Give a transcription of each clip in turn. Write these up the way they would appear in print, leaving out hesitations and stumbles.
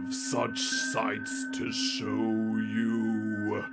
have such sights to show you.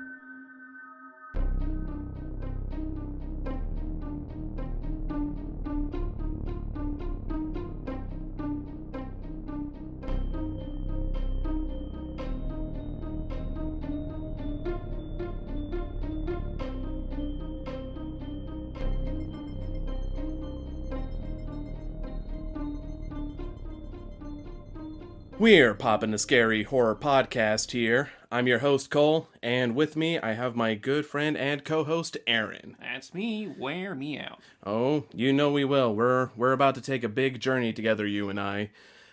We're Poppin the Scary Horror Podcast here. I'm your host, Coale, and with me I have my good friend and co-host, Aaron. That's me. Wear me out. Oh, you know we will. We're about to take a big journey together, you and I.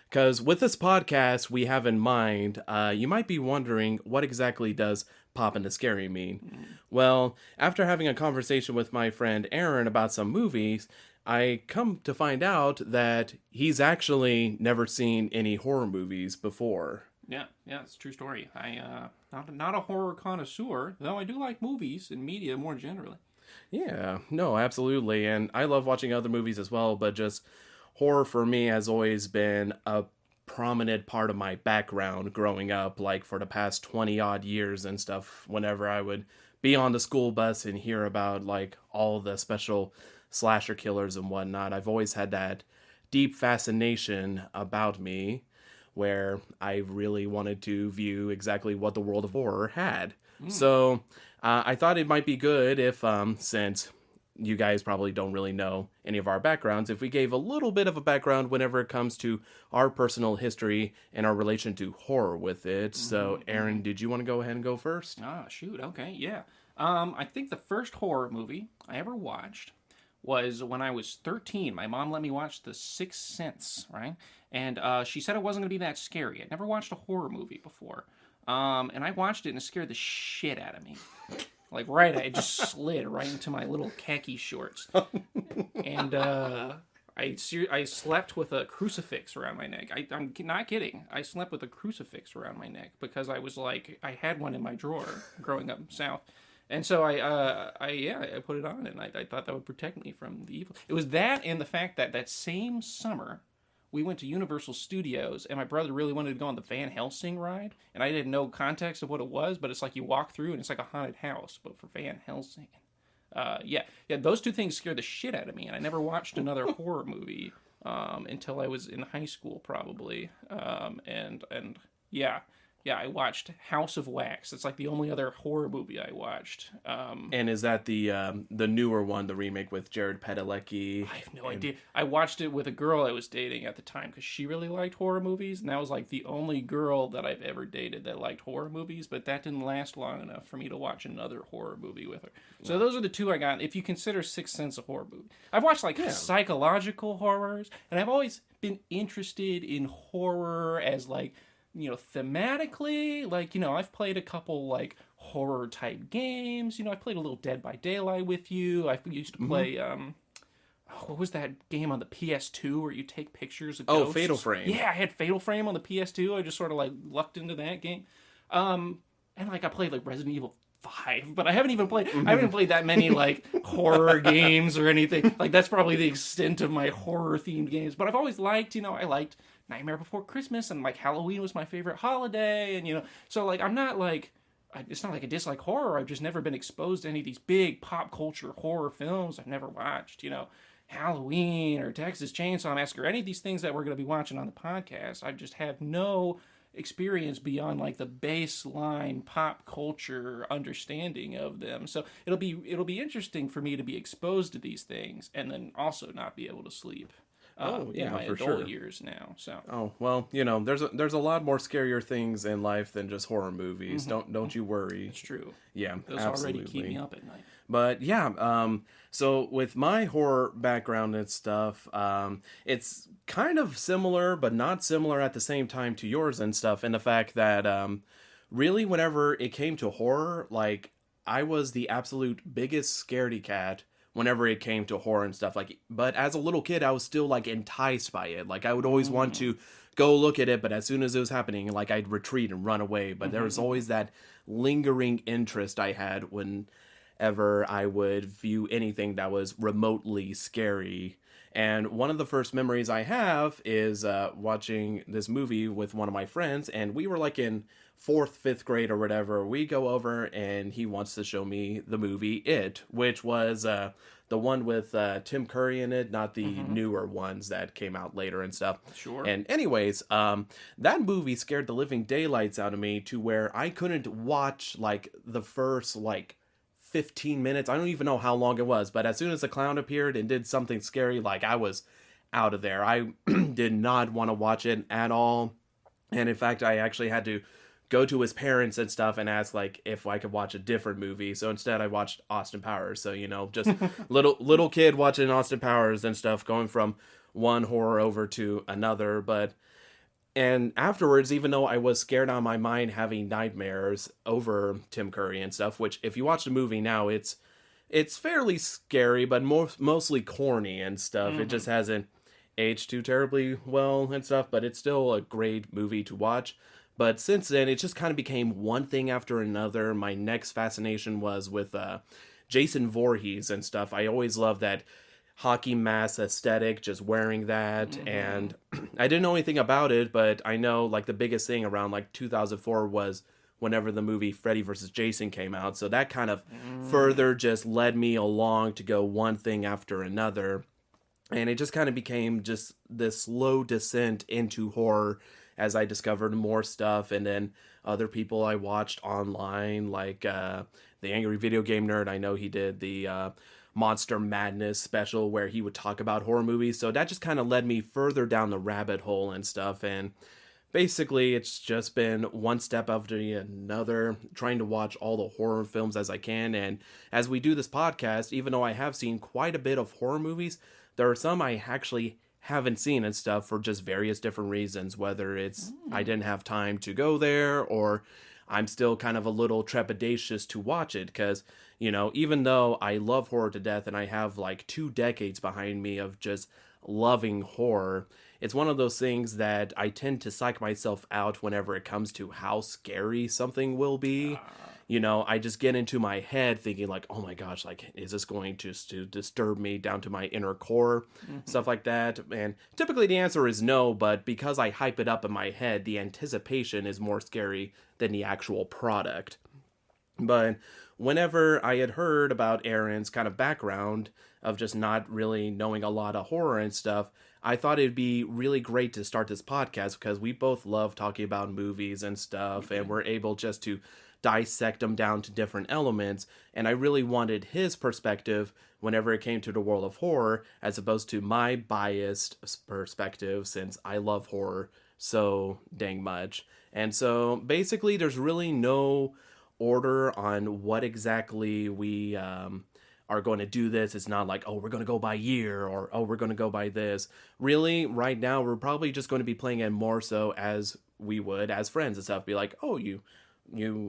Because with this podcast we have in mind, you might be wondering, what exactly does Poppin the Scary mean? Well, after having a conversation with my friend Aaron about some movies, I come to find out that he's actually never seen any horror movies before. Yeah, it's a true story. I not a horror connoisseur, though I do like movies and media more generally. Yeah, no, absolutely. And I love watching other movies as well, but just horror for me has always been a prominent part of my background growing up, like for the past 20 odd years and stuff. Whenever I would be on the school bus and hear about like all the special slasher killers and whatnot, I've always had that deep fascination about me where I really wanted to view exactly what the world of horror had. So I thought it might be good if, since you guys probably don't really know any of our backgrounds, if we gave a little bit of a background whenever it comes to our personal history and our relation to horror with it. So Aaron, did you want to go ahead and go first? Shoot, okay, yeah. I think the first horror movie I ever watched was when I was 13. My mom let me watch The Sixth Sense, right? And she said it wasn't going to be that scary. I'd never watched a horror movie before. And I watched it and it scared the shit out of me. Like, I just slid right into my little khaki shorts. And I slept with a crucifix around my neck. I'm not kidding. I slept with a crucifix around my neck because I was like, I had one in my drawer growing up south. And so I put it on, and I thought that would protect me from the evil. It was that and the fact that same summer, we went to Universal Studios, and my brother really wanted to go on the Van Helsing ride, and I didn't know context of what it was, but it's like you walk through, and it's like a haunted house, but for Van Helsing. Yeah, those two things scared the shit out of me, and I never watched another horror movie until I was in high school, probably. Yeah, I watched House of Wax. It's like the only other horror movie I watched. And is that the newer one, the remake with Jared Padalecki? I have no idea. I watched it with a girl I was dating at the time because she really liked horror movies, and that was like the only girl that I've ever dated that liked horror movies, but that didn't last long enough for me to watch another horror movie with her. So those are the two I got. If you consider Sixth Sense a horror movie. I've watched psychological horrors, and I've always been interested in horror as like, thematically, like, I've played a couple, like, horror-type games. I've played a little Dead by Daylight with you. I used to play, what was that game on the PS2 where you take pictures of ghosts? Oh, Fatal Frame. Yeah, I had Fatal Frame on the PS2. I just sort of, like, lucked into that game. And, like, I played, like, Resident Evil 5, but I haven't even played that many, like, horror games or anything. Like, that's probably the extent of my horror-themed games. But I've always liked, I liked Nightmare Before Christmas, and like Halloween was my favorite holiday, and so like I'm not like, it's not like I dislike horror. I've just never been exposed to any of these big pop culture horror films. I've never watched Halloween or Texas Chainsaw Massacre, any of these things that we're going to be watching on the podcast. I just have no experience beyond like the baseline pop culture understanding of them. So it'll be interesting for me to be exposed to these things and then also not be able to sleep. In my adult years now. So. Oh well, there's a lot more scarier things in life than just horror movies. Don't you worry. It's true. Yeah, those absolutely. already keep me up at night. But yeah, so with my horror background and stuff, it's kind of similar, but not similar at the same time to yours and stuff. In the fact that really, whenever it came to horror, like I was the absolute biggest scaredy cat whenever it came to horror and stuff. Like, but as a little kid, I was still like enticed by it. Like I would always want to go look at it, but as soon as it was happening, like I'd retreat and run away. But there was always that lingering interest I had whenever I would view anything that was remotely scary. And one of the first memories I have is watching this movie with one of my friends, and we were like in fourth, fifth grade or whatever. We go over, and he wants to show me the movie It, which was the one with Tim Curry in it, not the newer ones that came out later and stuff. Sure. And anyways, that movie scared the living daylights out of me to where I couldn't watch like the first like 15 minutes. I don't even know how long it was, but as soon as the clown appeared and did something scary, like I was out of there. I did not want to watch it at all. And in fact, I actually had to go to his parents and stuff and ask like if I could watch a different movie. So instead I watched Austin Powers. So, you know, just little kid watching Austin Powers and stuff, going from one horror over to another. And afterwards, even though I was scared out of my mind having nightmares over Tim Curry and stuff, which if you watch the movie now, it's fairly scary, but mostly corny and stuff. It just hasn't aged too terribly well and stuff, but it's still a great movie to watch. But since then, it just kind of became one thing after another. My next fascination was with Jason Voorhees and stuff. I always loved that hockey mask aesthetic, just wearing that. And I didn't know anything about it, but I know like the biggest thing around like 2004 was whenever the movie Freddy vs. Jason came out. So that kind of further just led me along to go one thing after another. And it just kind of became just this slow descent into horror as I discovered more stuff. And then other people I watched online, like the Angry Video Game Nerd. I know he did the Monster Madness special where he would talk about horror movies. So that just kind of led me further down the rabbit hole and stuff. And basically, it's just been one step after another, trying to watch all the horror films as I can. And as we do this podcast, even though I have seen quite a bit of horror movies, there are some I actually haven't seen and stuff for just various different reasons, whether it's I didn't have time to go there or I'm still kind of a little trepidatious to watch it because, you know, even though I love horror to death and I have like 2 decades behind me of just loving horror, it's one of those things that I tend to psych myself out whenever it comes to how scary something will be. You know, I just get into my head thinking like, oh my gosh, like, is this going to disturb me down to my inner core? Stuff like that. And typically the answer is no, but because I hype it up in my head, the anticipation is more scary than the actual product. But whenever I had heard about Aaron's kind of background of just not really knowing a lot of horror and stuff, I thought it'd be really great to start this podcast because we both love talking about movies and stuff, and we're able just to dissect them down to different elements. And I really wanted his perspective whenever it came to the world of horror, as opposed to my biased perspective, since I love horror so dang much. And so basically there's really no order on what exactly we are going to do this. It's not like, oh, we're going to go by year or, oh, we're going to go by this. Really, right now, we're probably just going to be playing it more so as we would as friends and stuff. Be like, oh, you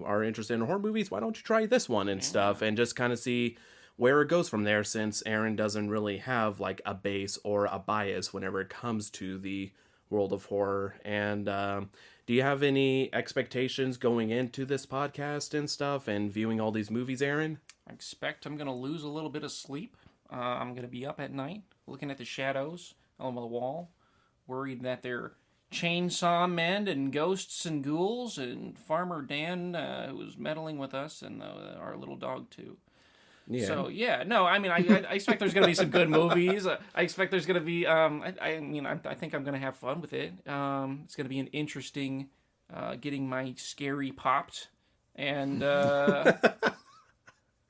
are interested in horror movies? Why don't you try this one and stuff? And just kind of see where it goes from there, since Aaron doesn't really have like a base or a bias whenever it comes to the world of horror. And do you have any expectations going into this podcast and stuff and viewing all these movies, Aaron? I expect I'm going to lose a little bit of sleep. I'm going to be up at night looking at the shadows on the wall, worried that they're chainsaw men and ghosts and ghouls and Farmer Dan, who was meddling with us, and our little dog too. Yeah. So yeah, no, I mean, I expect there's gonna be some good movies. I expect there's gonna be. I think I'm gonna have fun with it. It's gonna be an interesting, getting my scary popped, and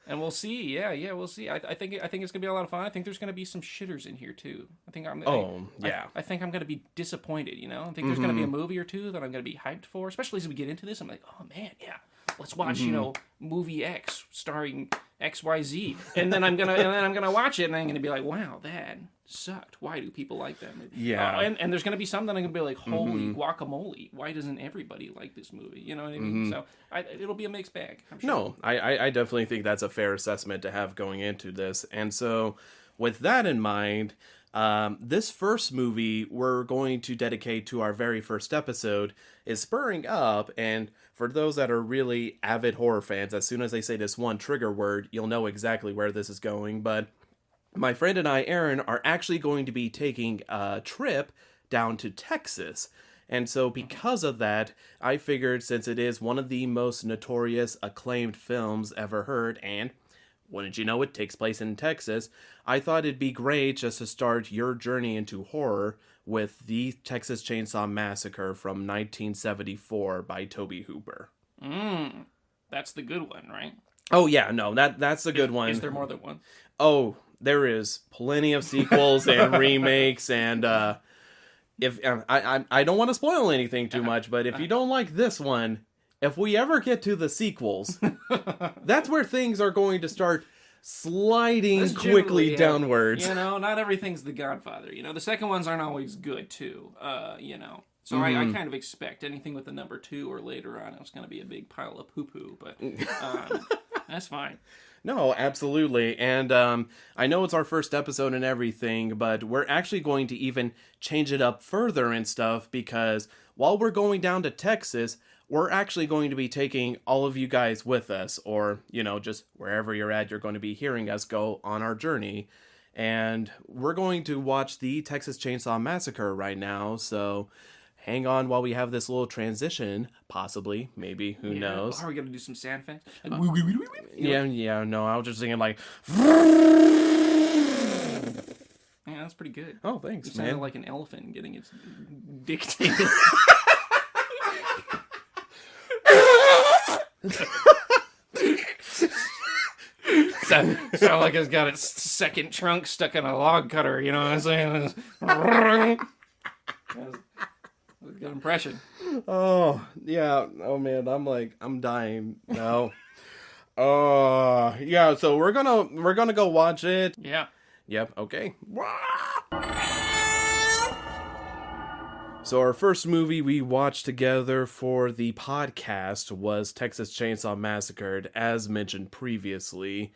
and we'll see. Yeah, we'll see. I think it's gonna be a lot of fun. I think there's gonna be some shitters in here too. I think I'm. I think I'm gonna be disappointed. You know, I think there's gonna be a movie or two that I'm gonna be hyped for, especially as we get into this. I'm like, oh man, yeah, let's watch. You know, movie X starring XYZ, and then I'm gonna watch it, and I'm gonna be like, wow, that sucked. Why do people like that movie? Yeah, and there's gonna be some that I'm gonna be like, holy guacamole, why doesn't everybody like this movie? You know what I mean? So it'll be a mixed bag, I'm sure. No, I definitely think that's a fair assessment to have going into this. And so with that in mind, this first movie we're going to dedicate to our very first episode is spurring up. And for those that are really avid horror fans, as soon as they say this one trigger word, you'll know exactly where this is going. But my friend and I, Aaron, are actually going to be taking a trip down to Texas. And so, because of that, I figured since it is one of the most notorious, acclaimed films ever heard, and wouldn't you know it takes place in Texas, I thought it'd be great just to start your journey into horror with the Texas Chainsaw Massacre from 1974 by Tobe Hooper. That's the good one, right? Oh yeah, no, that's the good one. Is there more than one? Oh, there is plenty of sequels and remakes, and if I don't want to spoil anything too much, but if you don't like this one, if we ever get to the sequels, that's where things are going to start sliding quickly downwards. You know, not everything's The Godfather. You know, the second ones aren't always good too. You know, so I kind of expect anything with the number 2 or later on, it's going to be a big pile of poo-poo. But that's fine. No, absolutely. And I know it's our first episode and everything, but we're actually going to even change it up further and stuff, because while we're going down to Texas, we're actually going to be taking all of you guys with us, or, you know, just wherever you're at, you're going to be hearing us go on our journey. And we're going to watch the Texas Chainsaw Massacre right now, so hang on while we have this little transition, possibly, maybe, who knows. Are we going to do some sound effects? Yeah, no, I was just thinking like... Yeah, that's pretty good. Oh, thanks, you sounded man. like an elephant getting its dick taken. Sound like it's got its second trunk stuck in a log cutter, you know what I'm saying? That's a good impression. Oh, yeah. Oh, man, I'm dying now. Yeah, so we're gonna go watch it. Yeah. Yep, okay. So our first movie we watched together for the podcast was Texas Chainsaw Massacre, as mentioned previously.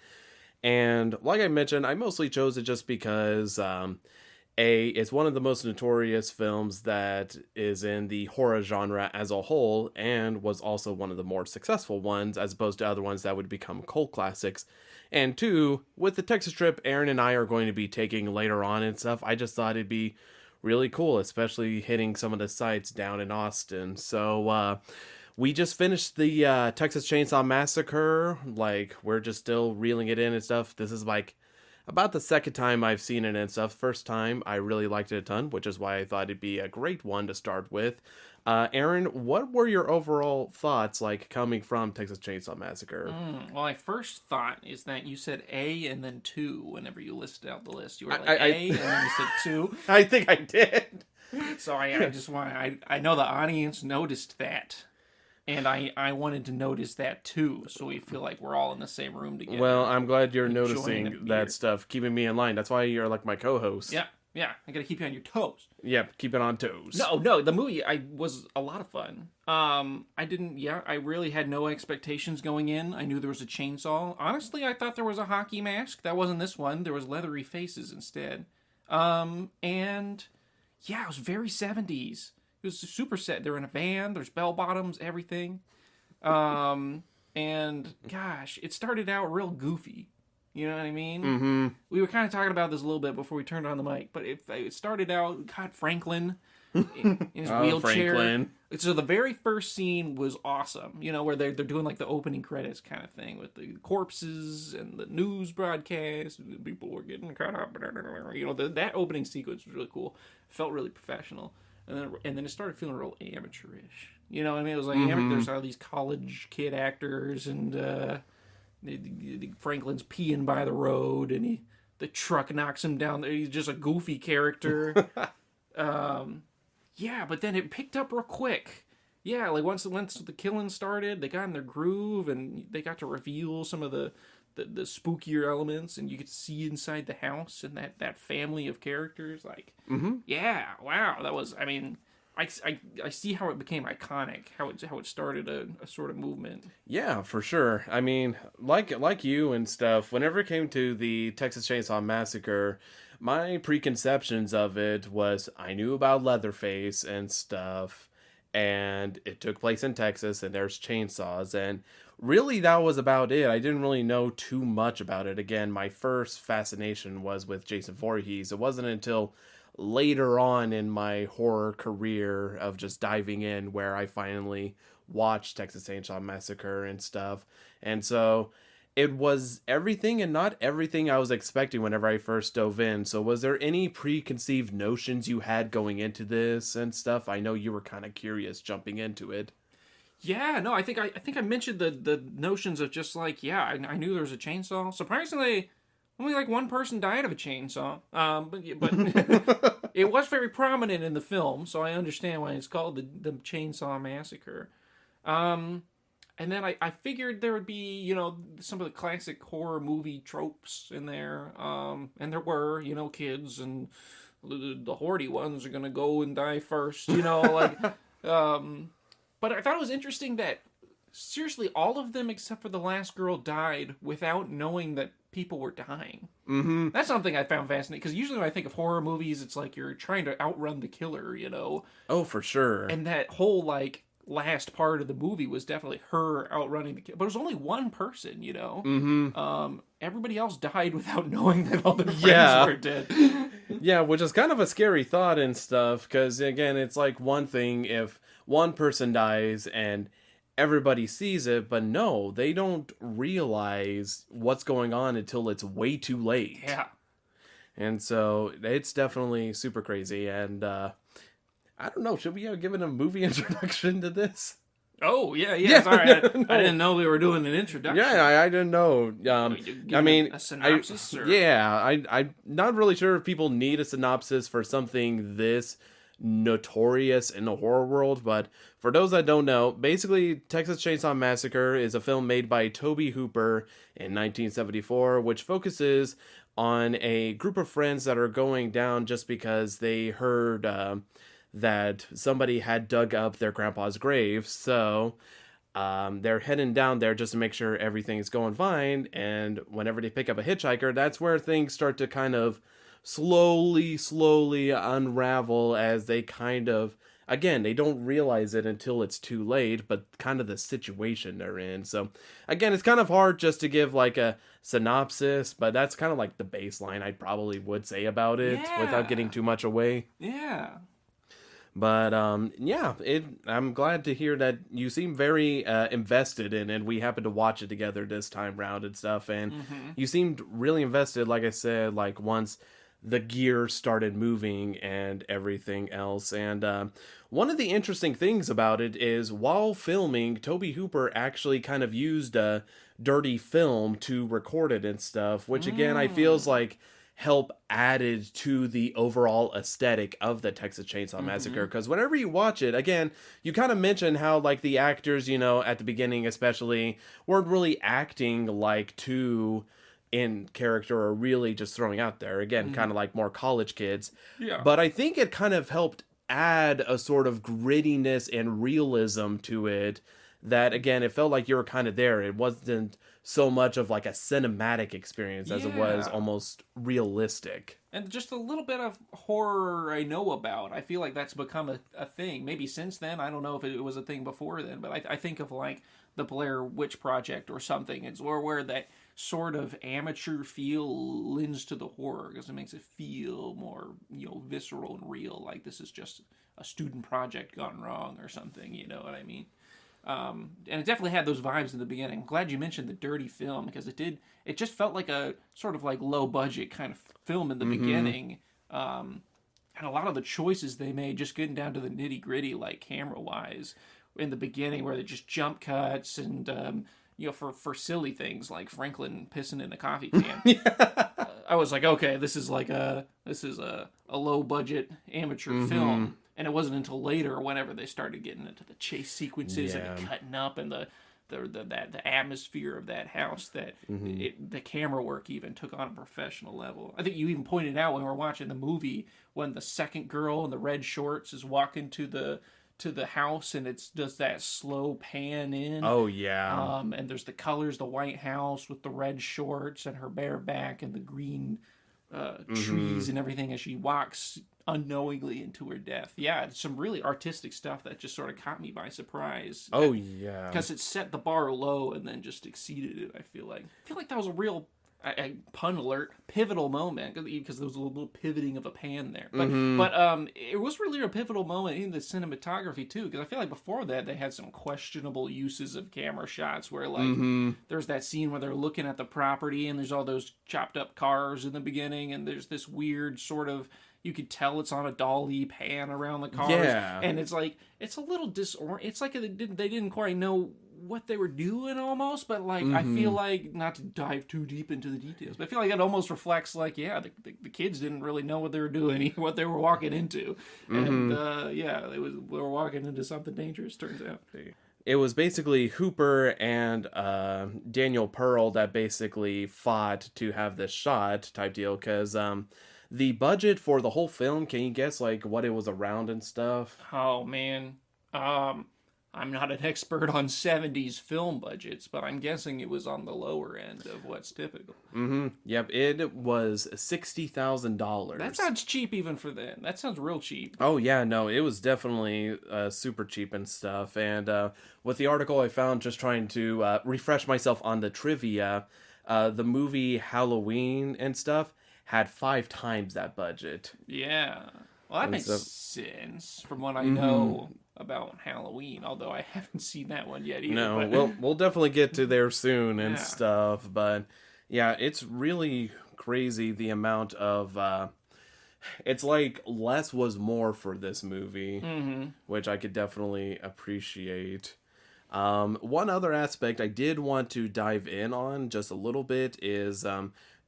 And like I mentioned, I mostly chose it just because, it's one of the most notorious films that is in the horror genre as a whole, and was also one of the more successful ones, as opposed to other ones that would become cult classics. And 2, with the Texas trip Aaron and I are going to be taking later on and stuff, I just thought it'd be really cool, especially hitting some of the sites down in Austin. So, we just finished the Texas Chainsaw Massacre. Like, we're just still reeling it in and stuff. This is like about the second time I've seen it and stuff. First time, I really liked it a ton, which is why I thought it'd be a great one to start with. Aaron, what were your overall thoughts, like, coming from Texas Chainsaw Massacre? Well, my first thought is that you said A and then 2 whenever you listed out the list. You were like A and then you said 2. I think I did. So I just want I know the audience noticed that. And I wanted to notice that too, so we feel like we're all in the same room together. Well, I'm glad you're noticing that stuff, keeping me in line. That's why you're like my co-host. Yeah, I gotta keep you on your toes. Yeah, keep it on toes. No, the movie was a lot of fun. I really had no expectations going in. I knew there was a chainsaw. Honestly, I thought there was a hockey mask. That wasn't this one. There was leathery faces instead. And yeah, it was very 70s. It was super set. They're in a van. There's bell bottoms, everything. And gosh, it started out real goofy. You know what I mean? Mm-hmm. We were kind of talking about this a little bit before we turned on the mic, but it started out, God, Franklin in his wheelchair. Franklin. So the very first scene was awesome. You know, where they're doing like the opening credits kind of thing with the corpses and the news broadcast. People were getting cut up. You know, that opening sequence was really cool. It felt really professional. And then it started feeling real amateurish. You know what I mean? It was like, there's all these college kid actors, and Franklin's peeing by the road, and the truck knocks him down. He's just a goofy character. Yeah, but then it picked up real quick. Yeah, like once the killing started, they got in their groove, and they got to reveal some of the spookier elements, and you could see inside the house and that family of characters. Like, yeah, wow, that was. I mean, I see how it became iconic. How it started a sort of movement. Yeah, for sure. I mean, like you and stuff. Whenever it came to the Texas Chainsaw Massacre, my preconceptions of it was I knew about Leatherface and stuff. and it took place in Texas, and there's chainsaws, and really that was about it. I didn't really know too much about it. Again, my first fascination was with Jason Voorhees. It wasn't until later on in my horror career of just diving in where I finally watched Texas Chainsaw Massacre and stuff. And so it was everything and not everything I was expecting whenever I first dove in. So was there any preconceived notions you had going into this and stuff? I know you were kind of curious jumping into it. Yeah, no, I think I mentioned the notions of just like, yeah, I knew there was a chainsaw. Surprisingly, only like one person died of a chainsaw. But it was very prominent in the film, so I understand why it's called the Chainsaw Massacre. And then I figured there would be, you know, some of the classic horror movie tropes in there. And there were, you know, kids and the horny ones are gonna go and die first, you know, like. But I thought it was interesting that, seriously, all of them except for the last girl died without knowing that people were dying. Mm-hmm. That's something I found fascinating, because usually when I think of horror movies, it's like you're trying to outrun the killer, you know? Oh, for sure. And that whole, like, last part of the movie was definitely her outrunning the killer. But it was only one person, you know? Mm-hmm. Everybody else died without knowing that all their friends were dead. Yeah, which is kind of a scary thought and stuff, because, again, it's like one thing if one person dies and everybody sees it, but no, they don't realize what's going on until it's way too late. Yeah. And so it's definitely super crazy. And I don't know, should we have given a movie introduction to this? Oh, yeah. Sorry, no. I didn't know we were doing an introduction. Yeah, I didn't know. I mean, a synopsis? I'm not really sure if people need a synopsis for something this notorious in the horror world, but for those that don't know, basically Texas Chainsaw Massacre is a film made by Tobe Hooper in 1974, which focuses on a group of friends that are going down just because they heard that somebody had dug up their grandpa's grave. So they're heading down there just to make sure everything's going fine, and whenever they pick up a hitchhiker, that's where things start to kind of slowly unravel, as they kind of, again, they don't realize it until it's too late, but kind of the situation they're in. So again, it's kind of hard just to give like a synopsis, but that's kind of like the baseline I probably would say about it without getting too much away. Yeah. But I'm glad to hear that you seem very invested in it. We happened to watch it together this time round and stuff, and you seemed really invested, like I said, like once the gear started moving and everything else. And one of the interesting things about it is, while filming, Tobe Hooper actually kind of used a dirty film to record it and stuff, which again I feels like help added to the overall aesthetic of the Texas Chainsaw Massacre. Because whenever you watch it, again, you kind of mentioned how like the actors, you know, at the beginning especially, weren't really acting like two in character or really just throwing out there. Again, kind of like more college kids. Yeah. But I think it kind of helped add a sort of grittiness and realism to it that, again, it felt like you were kind of there. It wasn't so much of like a cinematic experience as it was almost realistic. And just a little bit of horror I know about. I feel like that's become a thing. Maybe since then. I don't know if it was a thing before then, but I think of like the Blair Witch Project or something. It's where that sort of amateur feel lends to the horror, because it makes it feel more, you know, visceral and real. Like this is just a student project gone wrong or something. You know what I mean? And it definitely had those vibes in the beginning. I'm glad you mentioned the dirty film, because it just felt like a sort of like low budget kind of film in the beginning. And a lot of the choices they made, just getting down to the nitty gritty, like camera wise in the beginning, where they just jump cuts and, you know, for silly things like Franklin pissing in a coffee can. I was like, okay, this is a low budget amateur film. And it wasn't until later, whenever they started getting into the chase sequences and the cutting up and the atmosphere of that house, that the camera work even took on a professional level. I think you even pointed out when we were watching the movie, when the second girl in the red shorts is walking to the house, and it's does that slow pan in. Oh yeah. And there's the colors, the white house with the red shorts and her bare back and the green trees and everything as she walks unknowingly into her death. Yeah, it's some really artistic stuff that just sort of caught me by surprise. Oh, yeah. Because it set the bar low and then just exceeded it, I feel like. That was a real, pun alert, pivotal moment, because there was a little pivoting of a pan there. But it was really a pivotal moment in the cinematography, too, because I feel like before that, they had some questionable uses of camera shots where, like, there's that scene where they're looking at the property and there's all those chopped up cars in the beginning, and there's this weird sort of, you could tell it's on a dolly pan around the cars. Yeah. And it's like, it's a little it's like they didn't quite know what they were doing almost, but like I feel like, not to dive too deep into the details, but I feel like it almost reflects like, yeah, the kids didn't really know what they were doing, what they were walking into, and they were walking into something dangerous, turns out. It was basically Hooper and Daniel Pearl that basically fought to have this shot type deal, because the budget for the whole film, can you guess like what it was around and stuff? Oh man, I'm not an expert on 70s film budgets, but I'm guessing it was on the lower end of what's typical. Yep, it was $60,000. That sounds cheap even for then. That sounds real cheap. Oh, yeah, no, it was definitely super cheap and stuff. And with the article I found, just trying to refresh myself on the trivia, the movie Halloween and stuff had 5 times that budget. Yeah. Well, that makes sense from what I know about Halloween, although I haven't seen that one yet either. No, but... we'll definitely get to there soon and stuff, but yeah, it's really crazy the amount of it's like less was more for this movie, which I could definitely appreciate. One other aspect I did want to dive in on just a little bit is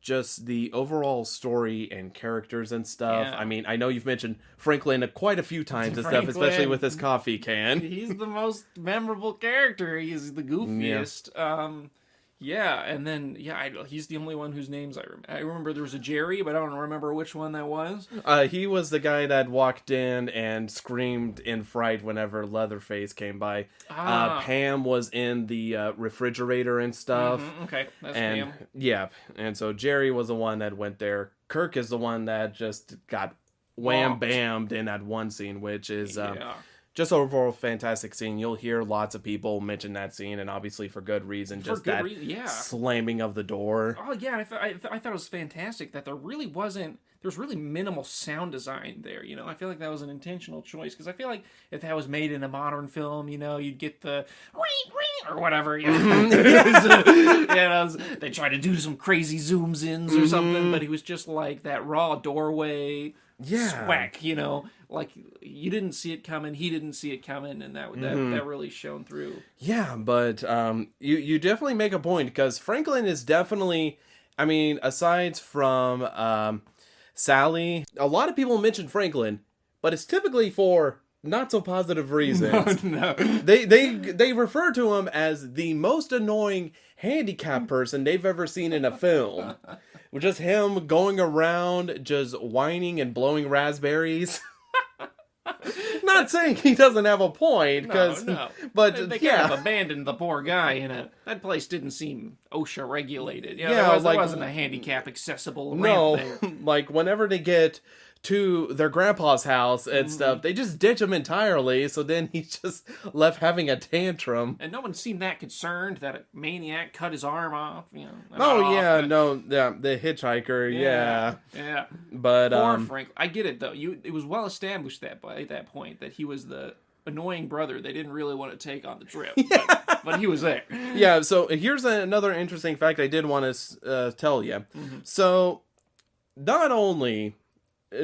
just the overall story and characters and stuff. Yeah. I mean, I know you've mentioned Franklin quite a few times and stuff, especially with his coffee can. He's the most memorable character. He's the goofiest. And then, he's the only one whose names I remember. I remember there was a Jerry, but I don't remember which one that was. He was the guy that walked in and screamed in fright whenever Leatherface came by. Pam was in the refrigerator and stuff. Okay, that's and, Pam. Yeah, and so Jerry was the one that went there. Kirk is the one that just got wham-bammed in that one scene, which is... just overall fantastic scene. You'll hear lots of people mention that scene, and obviously for good reason. Just that slamming of the door. Oh yeah, I thought it was fantastic that there was really minimal sound design there. You know, I feel like that was an intentional choice, because I feel like if that was made in a modern film, you know, you'd get the or whatever. You know? They try to do some crazy zooms ins or something, but it was just like that raw doorway. Swack, you know, like you didn't see it coming, he didn't see it coming, and that really shone through. Yeah, but you definitely make a point, because Franklin is definitely, I mean, aside from Sally, a lot of people mention Franklin, but it's typically for not so positive reasons. No. They refer to him as the most annoying handicapped person they've ever seen in a film. Just him going around just whining and blowing raspberries. Not saying he doesn't have a point, but they kind of abandoned the poor guy in that place. Didn't seem OSHA regulated. There wasn't a handicap accessible ramp there. Like whenever they get to their grandpa's house and stuff, they just ditch him entirely, so then he's just left having a tantrum. And no one seemed that concerned that a maniac cut his arm off, you know. The hitchhiker, Yeah. But, poor Frank. I get it, though. It was well established that by that point that he was the annoying brother they didn't really want to take on the trip, but he was there. Yeah, so here's another interesting fact I did want to tell you. So, not only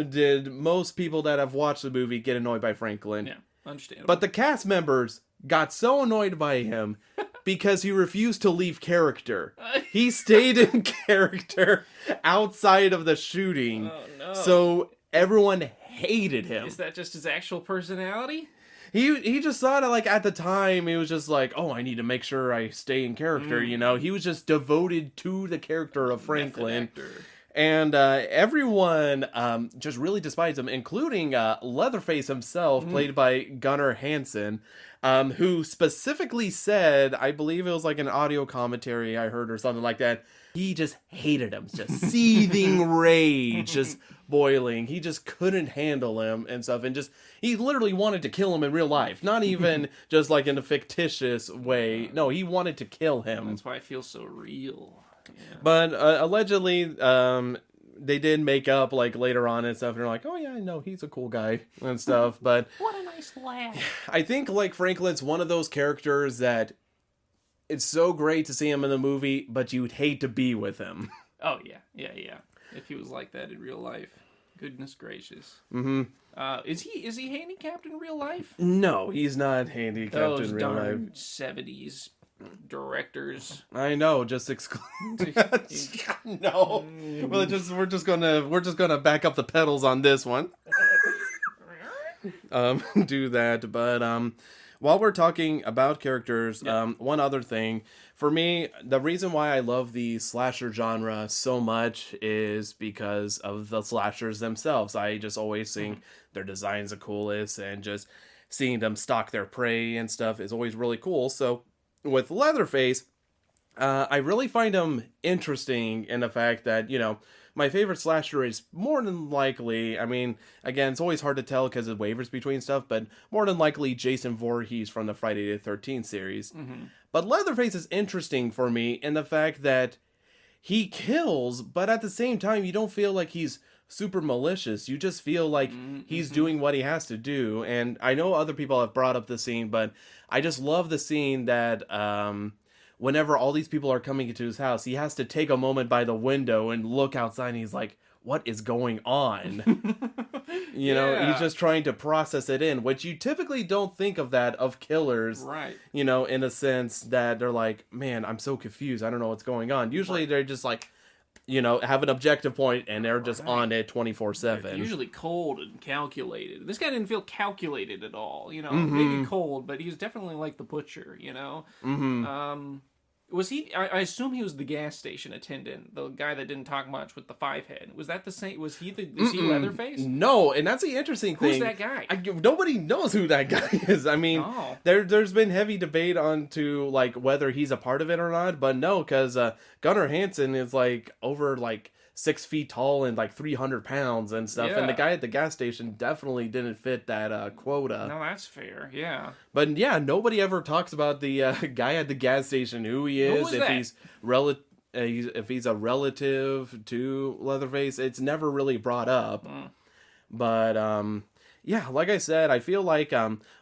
did most people that have watched the movie get annoyed by Franklin. Yeah, understandable. But the cast members got so annoyed by him because he refused to leave character. He stayed in character outside of the shooting. Oh, no. So everyone hated him. Is that just his actual personality? He just thought like at the time he was just like, oh, I need to make sure I stay in character, you know. He was just devoted to the character of Franklin. And everyone just really despises him, including Leatherface himself, played by Gunnar Hansen, who specifically said, I believe it was like an audio commentary I heard or something like that, he just hated him, just seething rage, just boiling. He just couldn't handle him and stuff, and just he literally wanted to kill him in real life, not even just like in a fictitious way. No, he wanted to kill him. That's why I feel so real. Yeah. But allegedly, they did make up like later on and stuff, and they're like, oh yeah, no, he's a cool guy and stuff. But What a nice lad. I think like Franklin's one of those characters that it's so great to see him in the movie, but you'd hate to be with him. Oh yeah. If he was like that in real life, goodness gracious. Mm-hmm. Is he handicapped in real life? No, he's not handicapped Those in real life. darn 70s directors. I know, just exclude. No, we're just gonna back up the pedals on this one. Do that, but while we're talking about characters, one other thing for me, the reason why I love the slasher genre so much is because of the slashers themselves. I just always think their designs are coolest, and just seeing them stalk their prey and stuff is always really cool. So with Leatherface, I really find him interesting in the fact that, you know, my favorite slasher is more than likely, I mean, again, it's always hard to tell because it wavers between stuff, but more than likely Jason Voorhees from the Friday the 13th series. Mm-hmm. But Leatherface is interesting for me in the fact that he kills, but at the same time, you don't feel like he's super malicious. You just feel like he's doing what he has to do. And I know other people have brought up the scene, but I just love the scene that whenever all these people are coming into his house, he has to take a moment by the window and look outside, and he's like, what is going on? You know, he's just trying to process it in, which you typically don't think of that of killers. Right. You know, in a sense that they're like, man, I'm so confused. I don't know what's going on. Usually they're just like, you know, have an objective point and they're just on it 24/7. Usually cold and calculated. This guy didn't feel calculated at all, you know. Maybe cold, but he's definitely like the butcher, you know. Was he? I assume he was the gas station attendant, the guy that didn't talk much with the 5-head. Was that the same? Was he the? Is he Leatherface? No, and that's the interesting thing. Who's that guy? Nobody knows who that guy is. I mean, there's been heavy debate on to like whether he's a part of it or not, but no, because Gunnar Hansen is like over like 6 feet tall and like 300 pounds and stuff, and the guy at the gas station definitely didn't fit that quota. No, that's fair. Yeah. But yeah, nobody ever talks about the guy at the gas station, who he is, if he's if he's a relative to Leatherface. It's never really brought up. But yeah, like I said, I feel like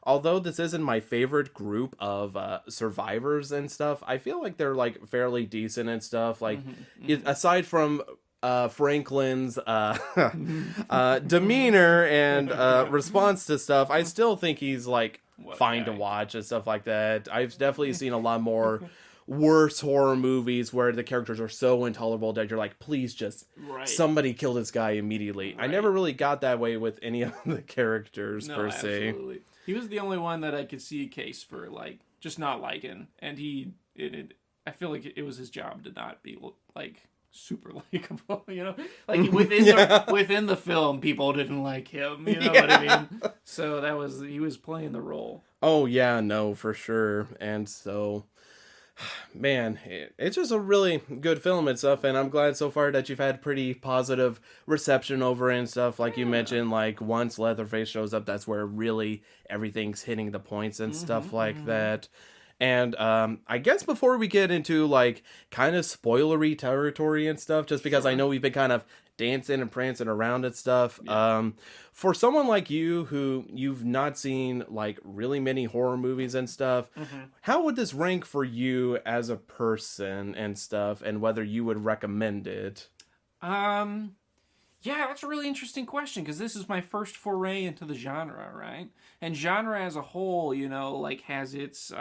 although this isn't my favorite group of survivors and stuff, I feel like they're like fairly decent and stuff. Like aside from Franklin's demeanor and response to stuff, I still think he's like fine to watch and stuff like that. I've definitely seen a lot more worse horror movies where the characters are so intolerable that you're like, please just somebody kill this guy immediately. I never really got that way with any of the characters per se. Absolutely. He was the only one that I could see a case for like just not liking, and I feel like it was his job to not be like super likable, you know, like within the film, people didn't like him, you know what I mean? So he was playing the role. Oh yeah, no, for sure. And so, man, it's just a really good film and stuff, and I'm glad so far that you've had pretty positive reception over it and stuff. Like you mentioned, like once Leatherface shows up, that's where really everything's hitting the points and stuff like that. And I guess before we get into like kind of spoilery territory and stuff, just because I know we've been kind of dancing and prancing around and stuff, for someone like you who you've not seen like really many horror movies and stuff, how would this rank for you as a person and stuff, and whether you would recommend it? Yeah, that's a really interesting question, because this is my first foray into the genre, right? And genre as a whole, you know, like has its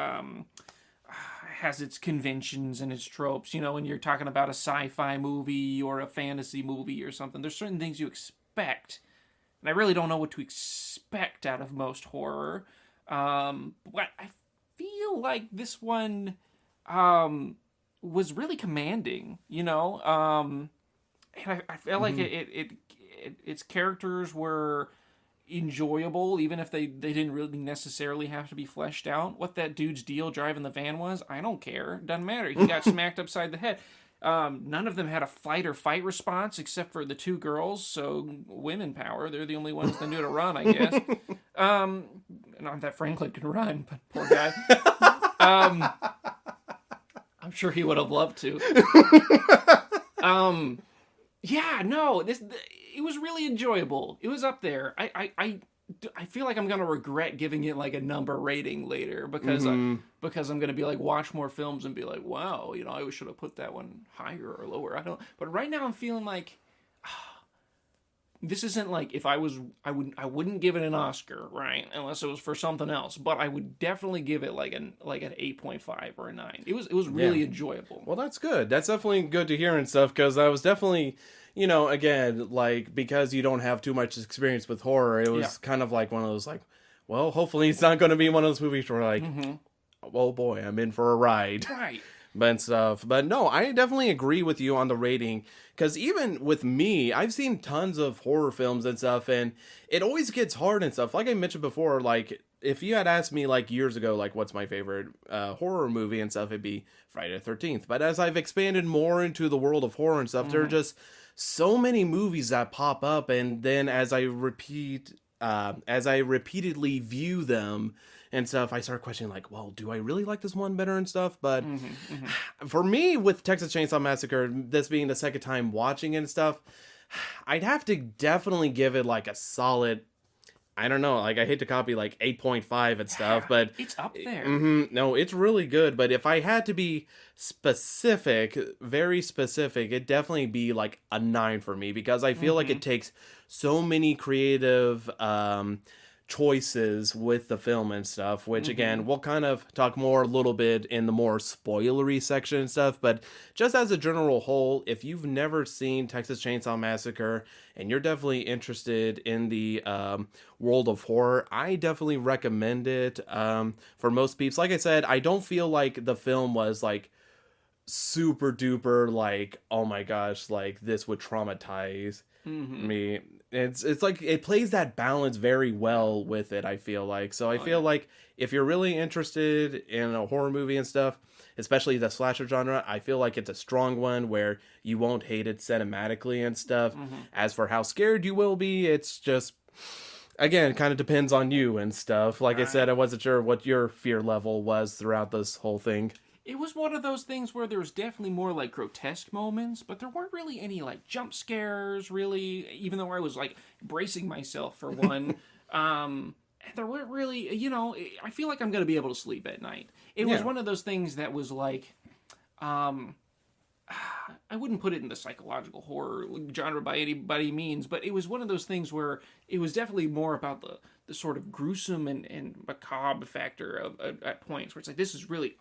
conventions and its tropes. You know, when you're talking about a sci-fi movie or a fantasy movie or something, there's certain things you expect, and I really don't know what to expect out of most horror. But I feel like this one was really commanding, you know. and I felt like its characters were enjoyable, even if they didn't really necessarily have to be fleshed out. What that dude's deal driving the van was, I don't care. Doesn't matter. He got smacked upside the head. None of them had a fight or fight response except for the two girls. So women power. They're the only ones that knew to run, I guess. Not that Franklin can run, but poor guy. I'm sure he would have loved to. Yeah, no, it was really enjoyable. It was up there. I feel like I'm gonna regret giving it like a number rating later because I'm gonna be like watch more films and be like, wow, I should have put that one higher or lower. I don't. But right now I'm feeling like this isn't like if I wouldn't give it an Oscar, right? Unless it was for something else. But I would definitely give it like an 8.5 or a 9. It was really enjoyable. Well, that's good. That's definitely good to hear and stuff, because I was definitely, again, like, because you don't have too much experience with horror, it was kind of like one of those, like, well, hopefully it's not going to be one of those movies where, like, oh boy, I'm in for a ride. Right. And stuff. But no, I definitely agree with you on the rating, because even with me, I've seen tons of horror films and stuff, and it always gets hard and stuff. Like I mentioned before, like, if you had asked me like years ago, like, what's my favorite horror movie and stuff, it'd be Friday the 13th. But as I've expanded more into the world of horror and stuff, there are just so many movies that pop up, and then as I repeatedly view them and stuff, I start questioning, like, well, do I really like this one better and stuff? But for me, with Texas Chainsaw Massacre, this being the second time watching it and stuff, I'd have to definitely give it like a solid, I don't know, like, I hate to copy like 8.5 and stuff, but it's up there. No, it's really good. But if I had to be specific, very specific, it'd definitely be like a 9 for me, because I feel like it takes so many creative choices with the film and stuff, which again, we'll kind of talk more a little bit in the more spoilery section and stuff. But just as a general whole, if you've never seen Texas Chainsaw Massacre and you're definitely interested in the world of horror, I definitely recommend it for most peeps. Like I said, I don't feel like the film was like super duper like, oh my gosh, like this would traumatize me. It's like it plays that balance very well with it, I feel like. So I feel like if you're really interested in a horror movie and stuff, especially the slasher genre, I feel like it's a strong one where you won't hate it cinematically and stuff. As for how scared you will be, it's just, again, kind of depends on you and stuff. Like I said, I wasn't sure what your fear level was throughout this whole thing. It was one of those things where there was definitely more like grotesque moments, but there weren't really any like jump scares, really, even though I was like bracing myself for one. There weren't really, I feel like I'm going to be able to sleep at night. It was one of those things that was like, I wouldn't put it in the psychological horror genre by any means, but it was one of those things where it was definitely more about the sort of gruesome and macabre factor at points where it's like, this is really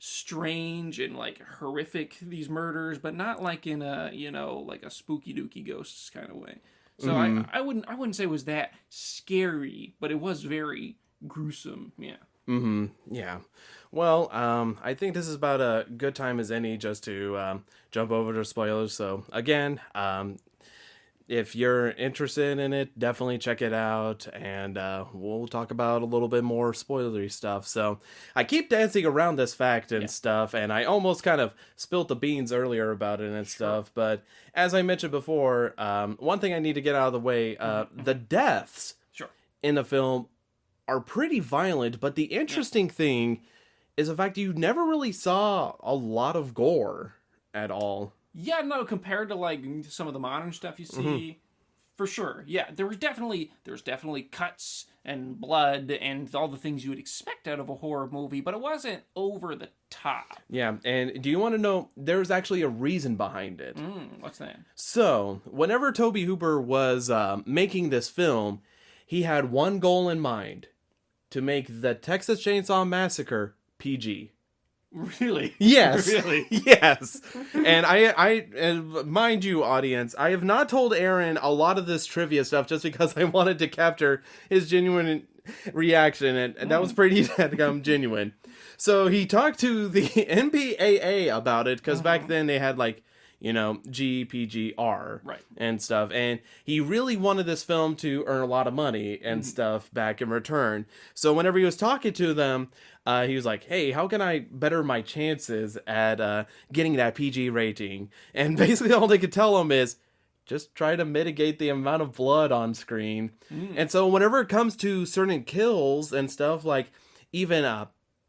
strange and like horrific, these murders, but not like in a like a spooky dooky ghosts kind of way. So I wouldn't say it was that scary, but it was very gruesome. Yeah. Well, I think this is about a good time as any just to jump over to spoilers. So again, if you're interested in it, definitely check it out, and we'll talk about a little bit more spoilery stuff. So I keep dancing around this fact and stuff, and I almost kind of spilt the beans earlier about it and stuff, but as I mentioned before, one thing I need to get out of the way, the deaths in the film are pretty violent, but the interesting thing is the fact that you never really saw a lot of gore at all. Yeah, no, compared to like some of the modern stuff you see, for sure. Yeah, there was definitely cuts and blood and all the things you would expect out of a horror movie, but it wasn't over the top. Yeah, and do you want to know, there's actually a reason behind it. What's that? So, whenever Tobe Hooper was making this film, he had one goal in mind: to make the Texas Chainsaw Massacre PG. Really? Yes. Really? Yes. And I mind you, audience, I have not told Aaron a lot of this trivia stuff just because I wanted to capture his genuine reaction, and that was pretty genuine. So he talked to the MPAA about it, because back then they had like, GPGR Right. and stuff. And he really wanted this film to earn a lot of money and Mm-hmm. stuff back in return. So whenever he was talking to them, he was like, hey, how can I better my chances at getting that PG rating? And basically all they could tell him is, just try to mitigate the amount of blood on screen. And so whenever it comes to certain kills and stuff, like even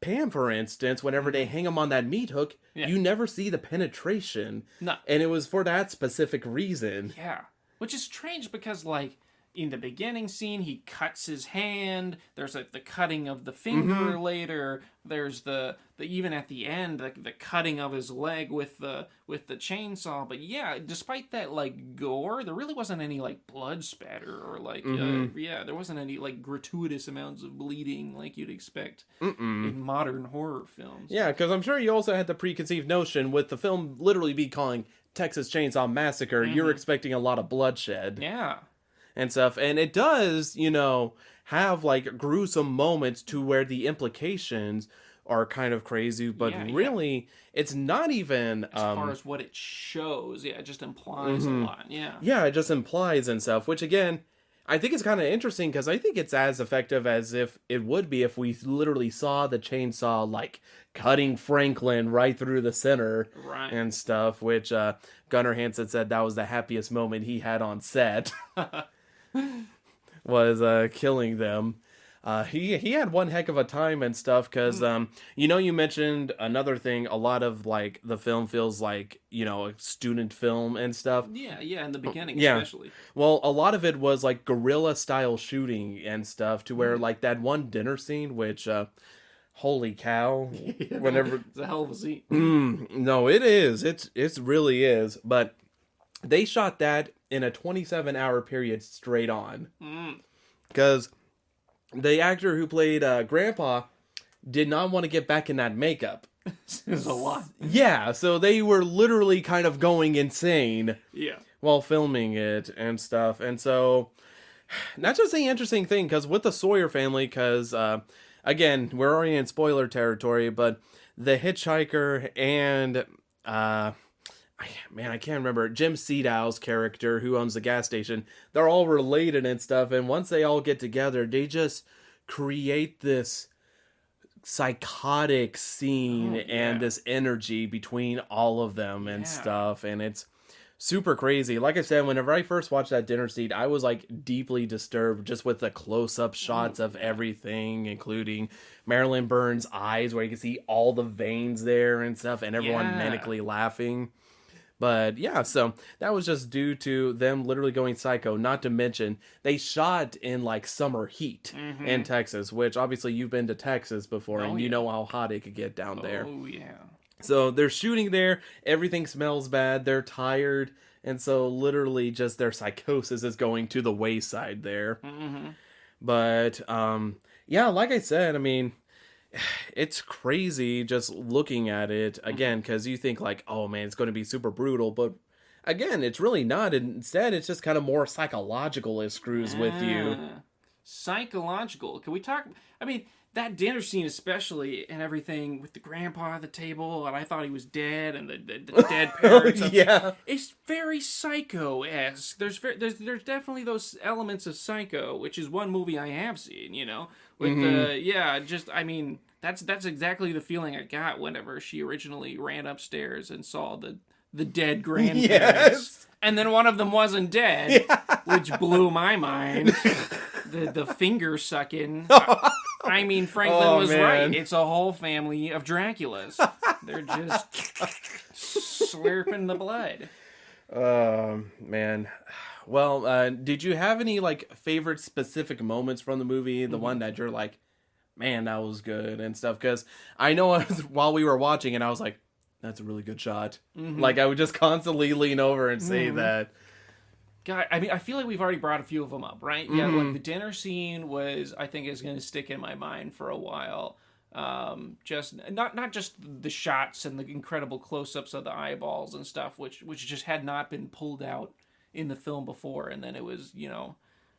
Pam, for instance, whenever they hang him on that meat hook, Yeah. you never see the penetration. No. And it was for that specific reason. Yeah. Which is strange because, like, in the beginning scene, he cuts his hand. There's like the cutting of the finger later. There's the even at the end, the cutting of his leg with the chainsaw. But yeah, despite that, like, gore, there really wasn't any, like, blood spatter or, like, there wasn't any, like, gratuitous amounts of bleeding like you'd expect in modern horror films. Yeah, because I'm sure you also had the preconceived notion with the film literally be calling Texas Chainsaw Massacre, you're expecting a lot of bloodshed. Yeah. And stuff. And it does, have like gruesome moments to where the implications are kind of crazy, but really it's not even As far as what it shows, it just implies a lot. Yeah. Yeah, it just implies and stuff, which again, I think it's kind of interesting because I think it's as effective as if it would be if we literally saw the chainsaw like cutting Franklin right through the center and stuff, which Gunnar Hansen said that was the happiest moment he had on set. Was killing them. He had one heck of a time and stuff because you mentioned another thing. A lot of like the film feels like a student film and stuff. Yeah, in the beginning especially. Well, a lot of it was like guerrilla style shooting and stuff to where like that one dinner scene, which holy cow, whenever it's a hell of a scene. No, it is. It really is. But they shot that in a 27-hour period straight on. Because the actor who played Grandpa did not want to get back in that makeup. It's a lot. Yeah, so they were literally kind of going insane while filming it and stuff. And so, that's just the interesting thing, because with the Sawyer family, because, again, we're already in spoiler territory, but the hitchhiker and... I can't remember. Jim Seadow's character, who owns the gas station, they're all related and stuff. And once they all get together, they just create this psychotic scene and this energy between all of them and stuff. And it's super crazy. Like I said, whenever I first watched that dinner scene, I was like deeply disturbed just with the close-up shots of everything, including Marilyn Burns' eyes, where you can see all the veins there and stuff, and everyone manically laughing. But yeah, so that was just due to them literally going psycho. Not to mention, they shot in like summer heat in Texas, which obviously you've been to Texas before and you know how hot it could get down there. Oh, yeah. So they're shooting there, everything smells bad, they're tired, and so literally just their psychosis is going to the wayside there. But yeah, like I said, I mean, it's crazy just looking at it again, because you think like, oh man, it's going to be super brutal, but again, it's really not. Instead, it's just kind of more psychological. It screws with you. Psychological. Can we talk? I mean, that dinner scene especially, and everything with the grandpa at the table, and I thought he was dead, and the dead parents. It's very Psycho-esque. There's definitely those elements of Psycho, which is one movie I have seen. With I mean, that's exactly the feeling I got whenever she originally ran upstairs and saw the dead grandparents. And then one of them wasn't dead, which blew my mind. The finger sucking. I mean, Franklin was right. It's a whole family of Draculas. They're just slurping the blood. Man. Well, did you have any like favorite specific moments from the movie? The one that you're like, man, that was good and stuff? Because I know while we were watching it, I was like, that's a really good shot. Like I would just constantly lean over and say that. God, I mean, I feel like we've already brought a few of them up, right? Yeah, like the dinner scene I think is going to stick in my mind for a while. Just not just the shots and the incredible close-ups of the eyeballs and stuff, which just had not been pulled out in the film before, and then it was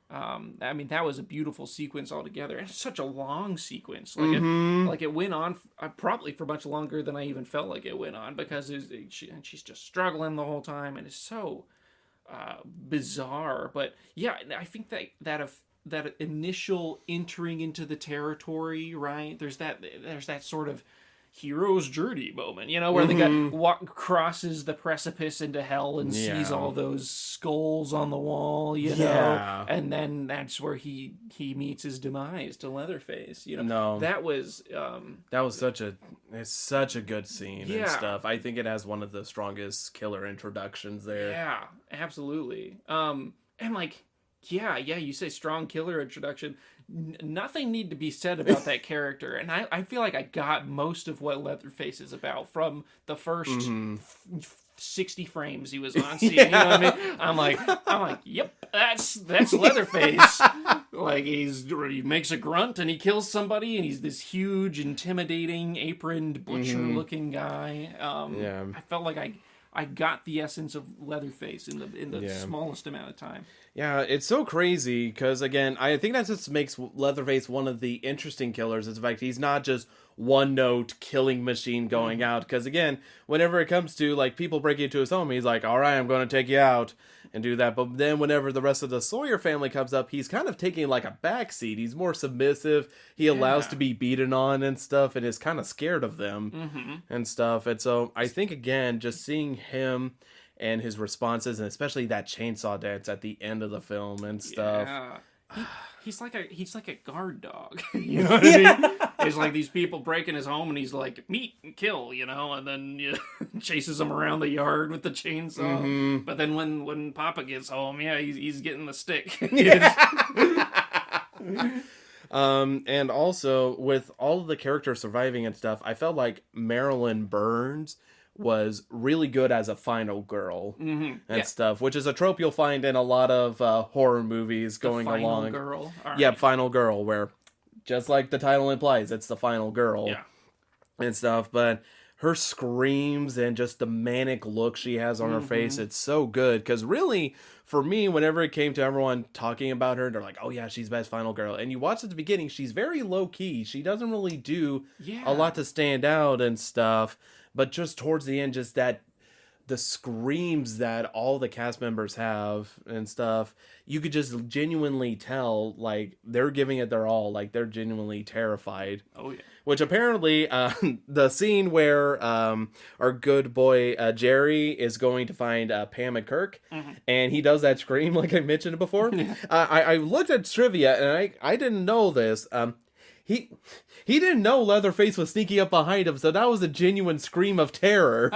I mean, that was a beautiful sequence altogether. And it's such a long sequence. Like it went on probably for much longer than I even felt like it went on, because she's just struggling the whole time, and it's so bizarre. But yeah, I think that initial entering into the territory, right? There's that sort of hero's journey moment, where the guy crosses the precipice into hell and sees all those skulls on the wall, know, and then that's where he meets his demise to Leatherface. That was such a good scene and stuff. I think it has one of the strongest killer introductions there. Yeah, absolutely. And like, you say strong killer introduction. Nothing need to be said about that character, and I feel like I got most of what Leatherface is about from the first 60 frames he was on scene. You know what I mean? I'm like, yep, that's Leatherface. Like he makes a grunt and he kills somebody, and he's this huge, intimidating, aproned butcher-looking guy. I felt like I got the essence of Leatherface in the smallest amount of time. Yeah, it's so crazy because, again, I think that just makes Leatherface one of the interesting killers. It's the fact he's not just one-note killing machine going out. Because, again, whenever it comes to, like, people breaking into his home, he's like, all right, I'm going to take you out and do that. But then whenever the rest of the Sawyer family comes up, he's kind of taking, like, a backseat. He's more submissive. He allows to be beaten on and stuff, and is kind of scared of them and stuff. And so I think, again, just seeing him and his responses, and especially that chainsaw dance at the end of the film and stuff. Yeah. He's like a guard dog. You know what I mean? It's like these people break in his home, and he's like, meet and kill, and then chases them around the yard with the chainsaw. But then when Papa gets home, he's getting the stick. And also, with all of the characters surviving and stuff, I felt like Marilyn Burns was really good as a final girl and stuff, which is a trope you'll find in a lot of horror movies going along. Girl. Right. Yeah, final girl, where just like the title implies, it's the final girl and stuff. But her screams and just the manic look she has on her face, it's so good. Because really, for me, whenever it came to everyone talking about her, they're like, oh yeah, she's best final girl. And you watch at the beginning, she's very low key. She doesn't really do a lot to stand out and stuff. But just towards the end, just the screams that all the cast members have and stuff, you could just genuinely tell, like, they're giving it their all. Like, they're genuinely terrified. Oh, yeah. Which apparently, the scene where our good boy Jerry is going to find Pam and Kirk, and he does that scream like I mentioned before. I looked at trivia, and I didn't know this. He didn't know Leatherface was sneaking up behind him, so that was a genuine scream of terror.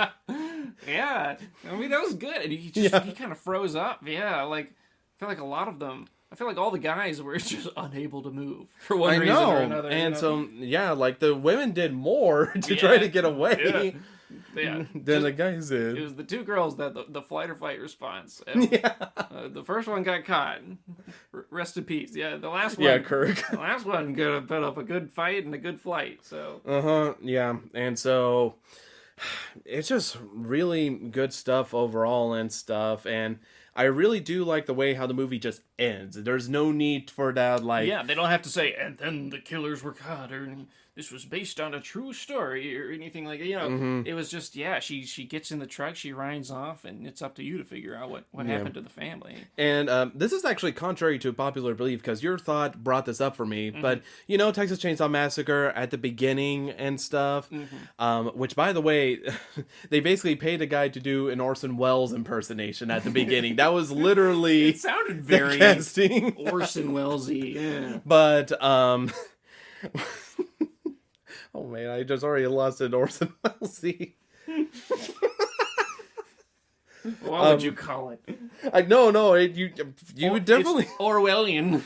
Yeah, I mean, that was good. And he kind of froze up. Yeah, like, I feel like a lot of them, I feel like all the guys were just unable to move for one reason or another. And so, like, the women did more to try to get away than the guys did. It was the two girls that the flight or fight response. And, the first one got caught. Rest in peace. Yeah, the last one. Yeah, Kirk. The last one could put up a good fight and a good flight. So. And so it's just really good stuff overall and stuff. And I really do like the way how the movie just ends. There's no need for that, like... Yeah, they don't have to say, and then the killers were caught, or this was based on a true story, or anything like that. It was just, she gets in the truck, she rides off, and it's up to you to figure out what happened to the family. And this is actually contrary to popular belief, because your thought brought this up for me, but, Texas Chainsaw Massacre at the beginning and stuff, which, by the way, they basically paid a guy to do an Orson Welles impersonation at the beginning. That was literally... It sounded very casting. Orson Welles-y, yeah. But, oh man, I just already lost an Orson Welles-y. What would you call it? You would definitely... It's Orwellian.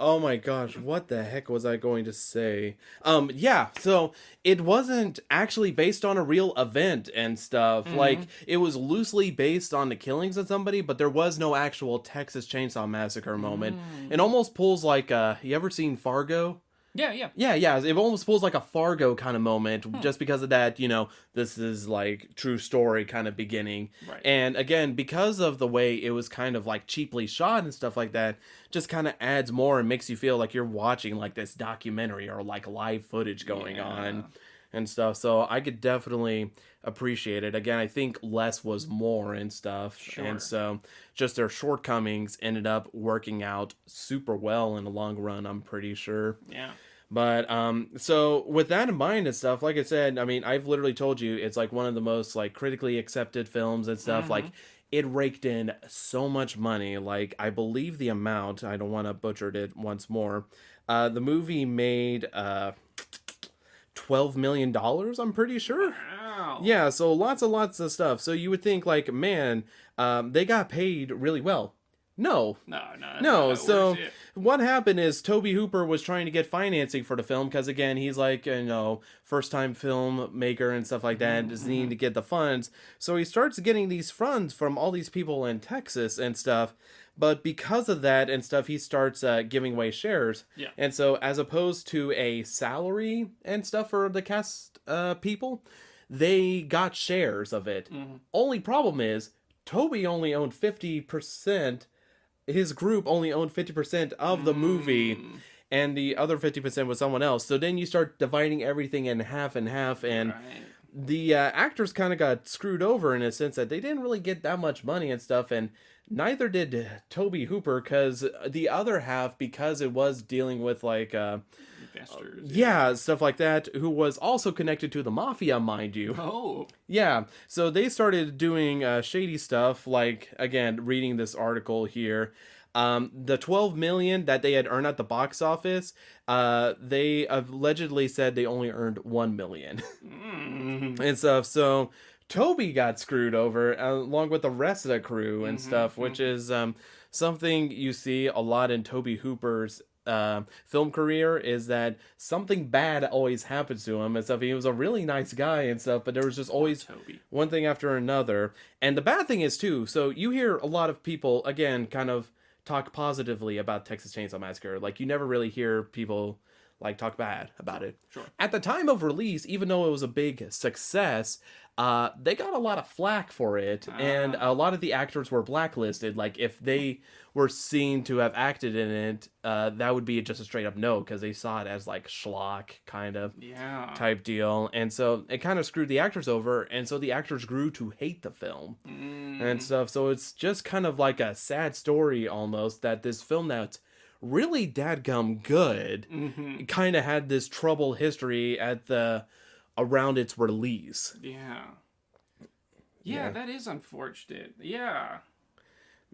Oh my gosh, what the heck was I going to say? So it wasn't actually based on a real event and stuff. Like, it was loosely based on the killings of somebody, but there was no actual Texas Chainsaw Massacre moment. It almost pulls like, you ever seen Fargo? Yeah. Yeah. It almost feels like a Fargo kind of moment just because of that, this is like true story kind of beginning. Right. And again, because of the way it was kind of like cheaply shot and stuff like that, just kind of adds more and makes you feel like you're watching like this documentary or like live footage going on and stuff. So I could definitely appreciate it. Again, I think less was more and stuff. Sure. And so just their shortcomings ended up working out super well in the long run, I'm pretty sure. Yeah. But so with that in mind and stuff, like I said, I mean, I've literally told you it's like one of the most like critically accepted films and stuff. Like it raked in so much money. Like I believe the amount, I don't want to butcher it once more. The movie made $12 million, I'm pretty sure. Wow. Yeah, so lots of stuff. So you would think like, man, they got paid really well. No. No. So what happened is Tobe Hooper was trying to get financing for the film because again, he's like, first time filmmaker and stuff like that, just needing to get the funds. So he starts getting these funds from all these people in Texas and stuff. But because of that and stuff, he starts giving away shares. Yeah. And so as opposed to a salary and stuff for the cast people, they got shares of it. Only problem is Toby only owned 50%. His group only owned 50% of the movie, and the other 50% was someone else. So then you start dividing everything in half and half, and the actors kind of got screwed over in a sense that they didn't really get that much money and stuff, and neither did Tobe Hooper, because the other half, because it was dealing with like investors. Stuff like that, who was also connected to the mafia, mind you. Oh. Yeah, so they started doing shady stuff, like, again, reading this article here. The $12 million that they had earned at the box office, they allegedly said they only earned $1 million. And stuff, so Toby got screwed over, along with the rest of the crew and stuff, which is something you see a lot in Tobe Hooper's film career, is that something bad always happens to him and stuff. He was a really nice guy and stuff, but there was just always one thing after another. And the bad thing is too, so you hear a lot of people again kind of talk positively about Texas Chainsaw Massacre. Like you never really hear people like talk bad about it. Sure. At the time of release, even though it was a big success, they got a lot of flack for it, and a lot of the actors were blacklisted. Like if they were seen to have acted in it, that would be just a straight up no, because they saw it as like schlock kind of type deal, and so it kind of screwed the actors over, and so the actors grew to hate the film and stuff. So it's just kind of like a sad story almost that this film that's really dadgum good kind of had this troubled history around its release. Yeah, that is unfortunate. Yeah.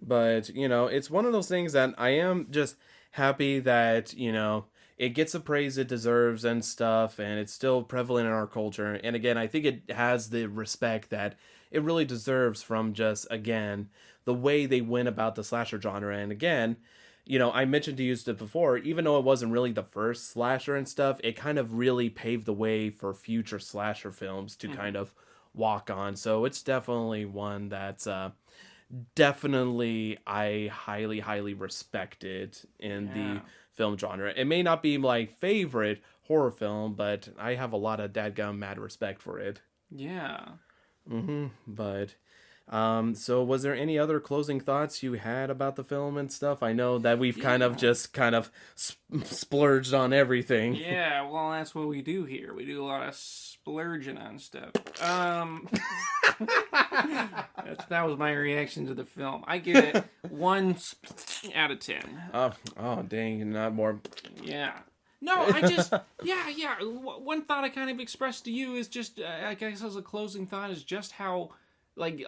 But, it's one of those things that I am just happy that, it gets the praise it deserves and stuff, and it's still prevalent in our culture. And again, I think it has the respect that it really deserves from just, again, the way they went about the slasher genre. And again, I mentioned to you before, even though it wasn't really the first slasher and stuff, it kind of really paved the way for future slasher films to kind of walk on. So it's definitely one that's definitely I highly, highly respected in the film genre. It may not be my favorite horror film, but I have a lot of dadgum mad respect for it. Yeah. But so was there any other closing thoughts you had about the film and stuff? I know that we've kind of splurged on everything. Yeah, well, that's what we do here. We do a lot of splurging on stuff. That was my reaction to the film. I give it 1 out of 10. Oh, dang, not more. Yeah. No, I just, yeah. One thought I kind of expressed to you is just, I guess as a closing thought, is just how, like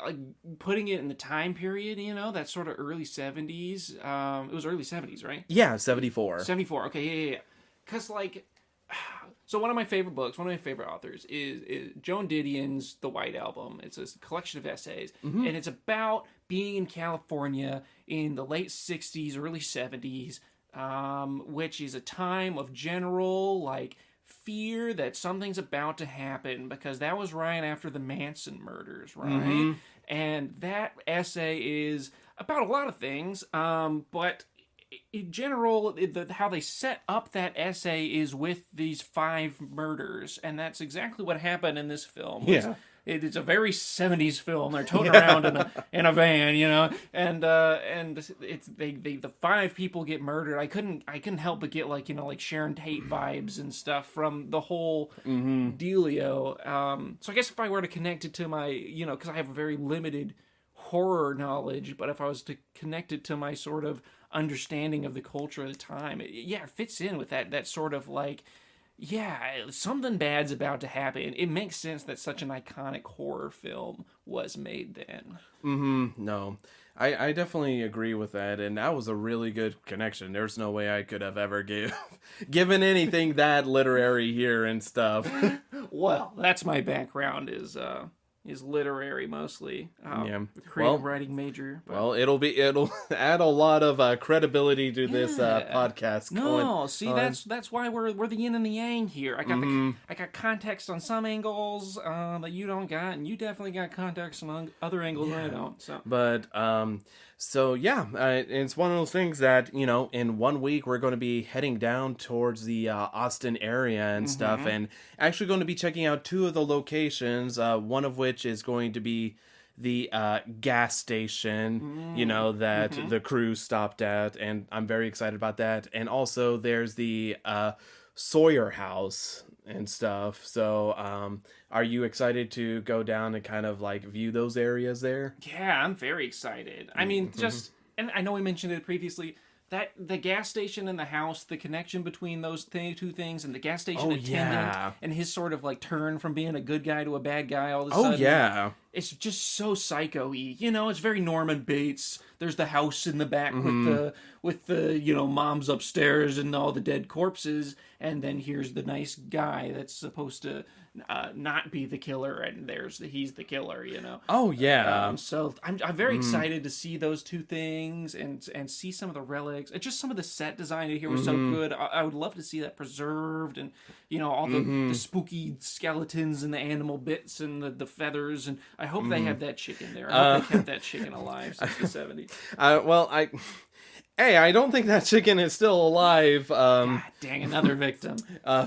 putting it in the time period, that sort of early 70s. It was early 70s, right? Yeah, 74. 74, okay, yeah. Because, so one of my favorite books, one of my favorite authors is Joan Didion's The White Album. It's a collection of essays, and it's about being in California in the late 60s, early 70s, which is a time of general, fear that something's about to happen, because that was right after the Manson murders, right? And that essay is about a lot of things, but in general, how they set up that essay is with these 5 murders, and that's exactly what happened in this film. Yeah. It's a very 70s film. They're toting around in a van, and it's the 5 people get murdered. I couldn't help but get like Sharon Tate vibes and stuff from the whole dealio. So I guess if I were to connect it to my, because I have a very limited horror knowledge, but if I was to connect it to my sort of understanding of the culture at the time, it fits in with that sort of like, something bad's about to happen. It makes sense that such an iconic horror film was made then. No, I definitely agree with that, and that was a really good connection. There's no way I could have ever given anything that literary here and stuff. Well, that's my background is literary mostly. Creative writing major. But... Well, it'll add a lot of credibility to this podcast. That's why we're the yin and the yang here. I got context on some angles that you don't got, and you definitely got context on other angles that I don't. So, but it's one of those things that in 1 week we're going to be heading down towards the Austin area and stuff, and actually going to be checking out 2 of the locations. One of which is going to be the gas station, that the crew stopped at, and I'm very excited about that. And also there's the Sawyer house and stuff. So are you excited to go down and kind of like view those areas there? Yeah, I'm very excited. I mean, and I know we mentioned it previously, that the gas station and the house, the connection between those 2 things, and the gas station attendant and his sort of like turn from being a good guy to a bad guy all of a sudden. Oh yeah. It's just so psycho-y. It's very Norman Bates. There's the house in the back with the moms upstairs and all the dead corpses, and then here's the nice guy that's supposed to not be the killer, and he's the killer. Oh yeah. So I'm very excited to see those 2 things and see some of the relics. And just some of the set design here was so good. I would love to see that preserved, and all the spooky skeletons and the animal bits and the feathers, and I hope they have that chicken there. I hope they kept that chicken alive since the 70s. I don't think that chicken is still alive. God dang, another victim.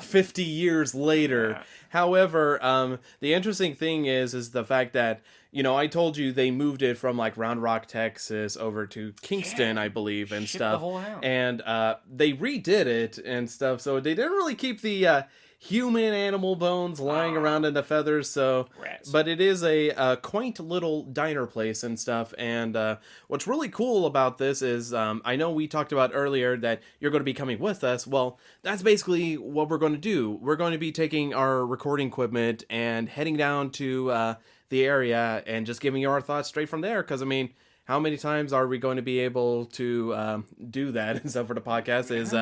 50 years later. Yeah. However, the interesting thing is the fact that, I told you they moved it from like Round Rock, Texas over to Kingston, I believe, and stuff. The whole house. And they redid it and stuff. So they didn't really keep the human animal bones lying around in the feathers. So, Rats. But it is a quaint little diner place and stuff. And what's really cool about this is I know we talked about earlier that you're going to be coming with us. Well, that's basically what we're going to do. We're going to be taking our recording equipment and heading down to the area and just giving you our thoughts straight from there. Because, I mean, how many times are we going to be able to do that and stuff for the podcast is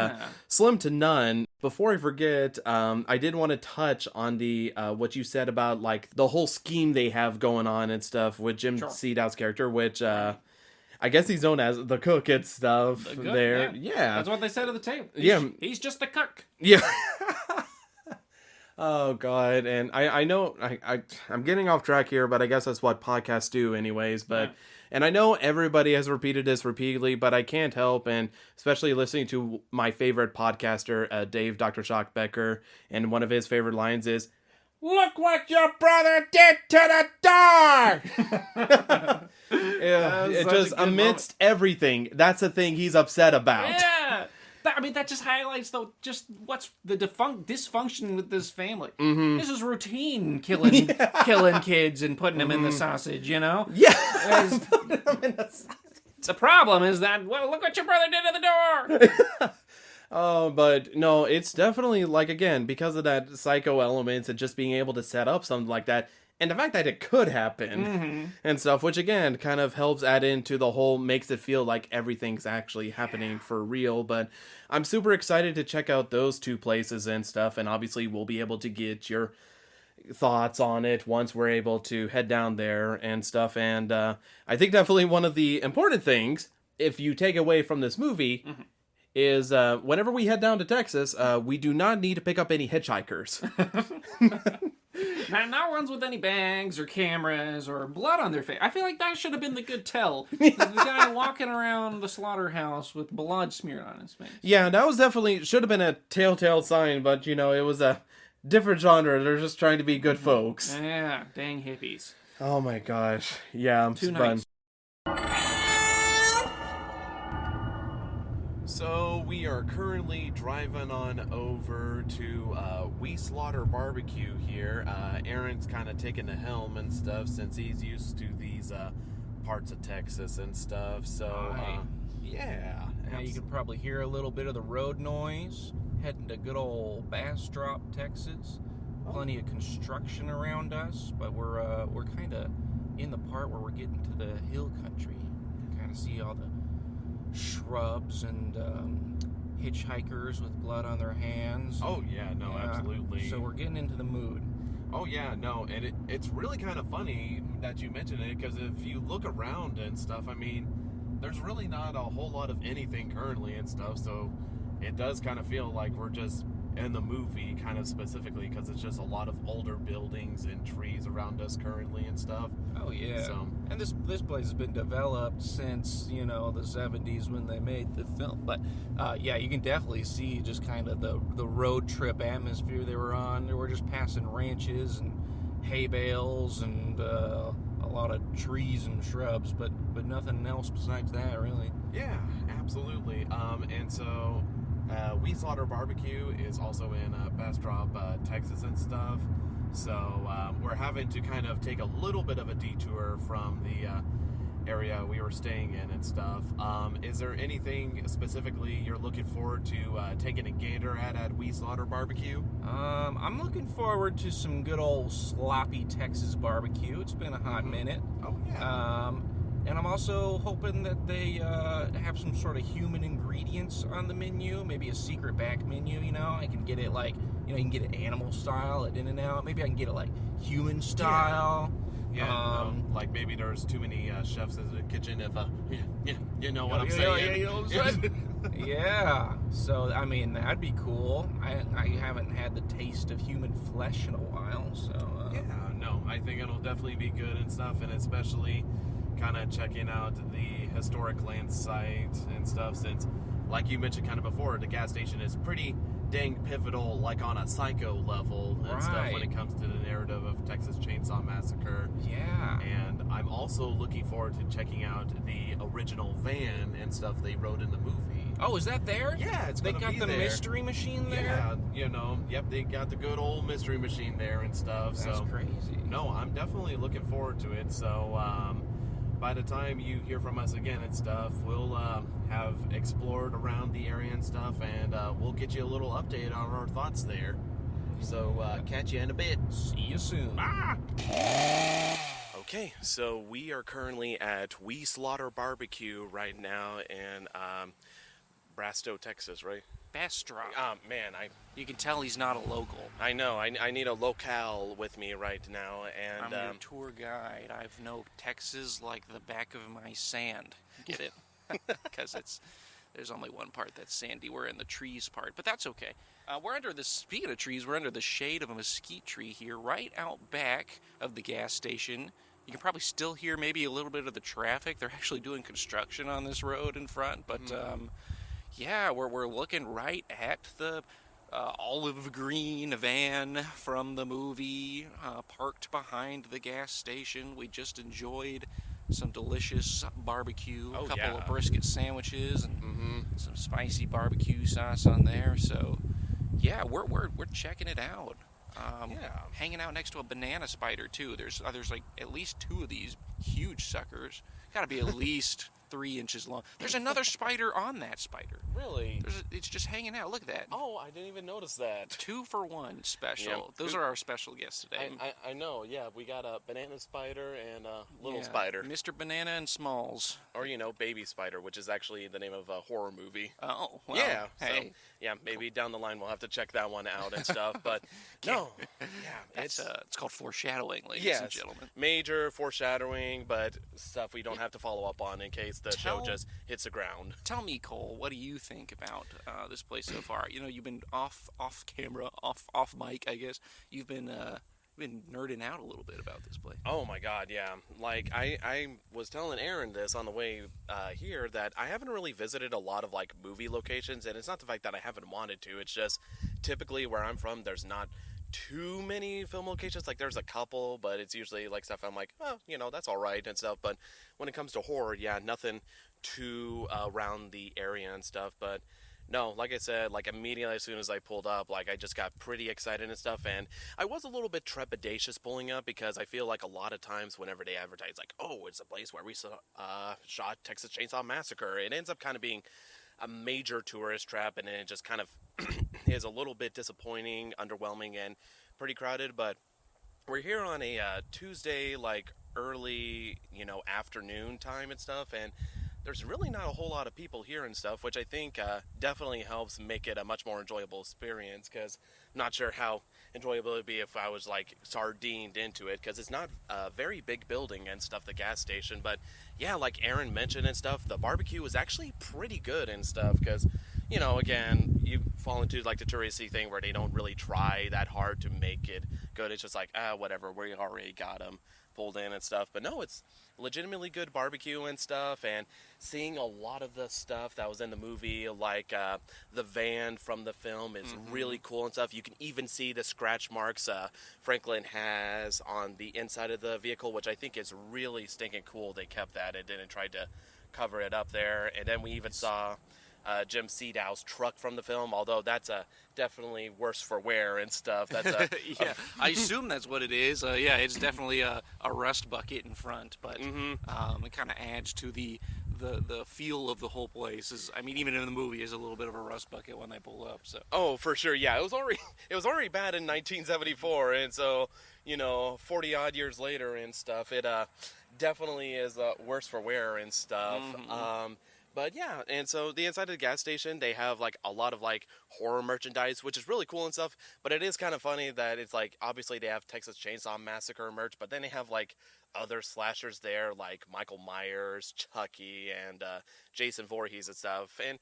slim to none. Before I forget, I did want to touch on the what you said about like the whole scheme they have going on and stuff with Jim Seadow's character, which I guess he's known as the cook and stuff. The cook, there. Yeah. That's what they said at the table. He's just a cook. Yeah. Oh God, and I know I'm getting off track here, but I guess that's what podcasts do anyways. But and I know everybody has repeated this repeatedly, but I can't help, and especially listening to my favorite podcaster, Dave Dr. Shock Becker, and one of his favorite lines is, "Look what your brother did to the dog." It just amidst everything, that's the thing he's upset about. Yeah. I mean, that just highlights just what's the dysfunction with this family. This is routine killing kids and putting them in the sausage, Yeah. The problem is that, well, look what your brother did to the door. Oh, but no, it's definitely like, again, because of that psycho elements and just being able to set up something like that. And the fact that it could happen and stuff, which again kind of helps add into the whole, makes it feel like everything's actually happening for real. But I'm super excited to check out those 2 places and stuff. And obviously we'll be able to get your thoughts on it once we're able to head down there and stuff. And I think definitely one of the important things, if you take away from this movie, is whenever we head down to Texas, we do not need to pick up any hitchhikers. Not ones with any bags or cameras or blood on their face. I feel like that should have been the good tell. The guy walking around the slaughterhouse with blood smeared on his face. Yeah, that was definitely should have been a telltale sign, but it was a different genre. They're just trying to be good folks. Yeah, dang hippies. Oh my gosh. Yeah, Too fun. nice. So we are currently driving on over to We Slaughter Barbecue here. Aaron's kind of taking the helm and stuff since he's used to these parts of Texas and stuff. So yeah. Now you can probably hear a little bit of the road noise. Heading to good old Bastrop, Texas. Plenty of construction around us, but we're kind of in the part where we're getting to the hill country. Kind of see all the shrubs and hitchhikers with blood on their hands. Oh yeah, no, absolutely. So we're getting into the mood. Oh yeah, no, and it's really kind of funny that you mentioned it, because if you look around and stuff, I mean, there's really not a whole lot of anything currently and stuff, so it does kind of feel like we're just in the movie, kind of specifically, because it's just a lot of older buildings and trees around us currently and stuff. Oh yeah. So, and this place has been developed since the 70s when they made the film. But yeah, you can definitely see just kind of the road trip atmosphere they were on. They were just passing ranches and hay bales and a lot of trees and shrubs, but nothing else besides that, really. yeah, absolutely. And so We Slaughter Barbecue is also in Bastrop, Texas and stuff. So we're having to kind of take a little bit of a detour from the area we were staying in and stuff. Is there anything specifically you're looking forward to taking a gander at We Slaughter Barbecue? I'm looking forward to some good old sloppy Texas barbecue. It's been a hot minute. Oh, yeah. And I'm also hoping that they have some sort of human ingredients on the menu, maybe a secret back menu, I can get it like, you can get it animal style at In-N-Out. Maybe I can get it like human style. Yeah, like maybe there's too many chefs in the kitchen if, you know what I'm saying? Yeah, you know what I'm saying? Yeah, so, I mean, that'd be cool. I haven't had the taste of human flesh in a while, so... Yeah, no, I think it'll definitely be good and stuff, and especially kind of checking out the historic land site and stuff, since, like you mentioned kind of before, the gas station is pretty dang pivotal, like on a psycho level and stuff when it comes to the narrative of Texas Chainsaw Massacre. Yeah. And I'm also looking forward to checking out the original van and stuff they rode in the movie. Oh, is that there? Yeah, they got the mystery machine there? Yeah, yep, they got the good old mystery machine there and stuff. That's crazy. No, I'm definitely looking forward to it. So, by the time you hear from us again and stuff, we'll have explored around the area and stuff, and we'll get you a little update on our thoughts there. So, catch you in a bit. See you soon. Ah! Okay, so we are currently at We Slaughter Barbecue right now in Brasto, Texas, right? Bastrop. Man, You can tell he's not a local. I know. I need a locale with me right now, and I'm your tour guide. I've know Texas like the back of my sand. Get it? Because there's only one part that's sandy. We're in the trees part, but that's okay. Speaking of trees, we're under the shade of a mesquite tree here, right out back of the gas station. You can probably still hear maybe a little bit of the traffic. They're actually doing construction on this road in front, but yeah, we're looking right at the olive green van from the movie, parked behind the gas station. We just enjoyed some delicious barbecue, a couple of brisket sandwiches, and some spicy barbecue sauce on there. So, yeah, we're checking it out. Hanging out next to a banana spider too. There's like at least two of these huge suckers. Got to be at least 3 inches long. There's another spider on that spider. Really? It's just hanging out. Look at that. Oh, I didn't even notice that. 2 for 1 special. Yeah. Those are our special guests today. I know, yeah. We got a banana spider and a little spider. Mr. Banana and Smalls. Or, baby spider, which is actually the name of a horror movie. Oh, well, yeah. Hey. So, yeah, maybe down the line we'll have to check that one out and stuff. But, no. Yeah, it's called foreshadowing, ladies and gentlemen. Major foreshadowing, but stuff we don't have to follow up on in case the show just hits the ground. Tell me, Coale, what do you think about this place so far? You've been off camera, off mic, I guess. You've been been nerding out a little bit about this place. Oh my God, yeah. Like I was telling Aaron this on the way here that I haven't really visited a lot of like movie locations, and it's not the fact that I haven't wanted to. It's just typically where I'm from, there's not too many film locations. Like there's a couple, but it's usually like stuff I'm like, oh, that's all right and stuff. But when it comes to horror, yeah, nothing too around the area and stuff. But no, like I said, like immediately as soon as I pulled up, like I just got pretty excited and stuff, and I was a little bit trepidatious pulling up because I feel like a lot of times whenever they advertise, like, oh, it's a place where we shot Texas Chainsaw Massacre, it ends up kind of being a major tourist trap, and it just kind of is a little bit disappointing, underwhelming, and pretty crowded. But we're here on a Tuesday, like early, afternoon time and stuff, and there's really not a whole lot of people here and stuff, which I think definitely helps make it a much more enjoyable experience, because I'm not sure how enjoyable it would be if I was like sardined into it, because it's not a very big building and stuff, the gas station. But yeah, like Aaron mentioned and stuff, the barbecue is actually pretty good and stuff, because again, you fall into like the touristy thing where they don't really try that hard to make it good. It's just like, whatever, we already got them pulled in and stuff. But no, it's legitimately good barbecue and stuff, and seeing a lot of the stuff that was in the movie, like the van from the film is really cool and stuff. You can even see the scratch marks Franklin has on the inside of the vehicle, which I think is really stinking cool. They kept that and didn't try to cover it up there. And then we even saw Jim Seadow's truck from the film, although that's definitely worse for wear and stuff. That's yeah, I assume that's what it is. Yeah, it's definitely a rust bucket in front, but it kind of adds to the feel of the whole place. I mean, even in the movie, is a little bit of a rust bucket when they pull up. So. Oh, for sure. Yeah, it was already bad in 1974, and so 40 odd years later and stuff, it definitely is worse for wear and stuff. But yeah, and so the inside of the gas station, they have like a lot of like horror merchandise, which is really cool and stuff. But it is kind of funny that it's like, obviously they have Texas Chainsaw Massacre merch, but then they have like other slashers there, like Michael Myers, Chucky, and Jason Voorhees and stuff. And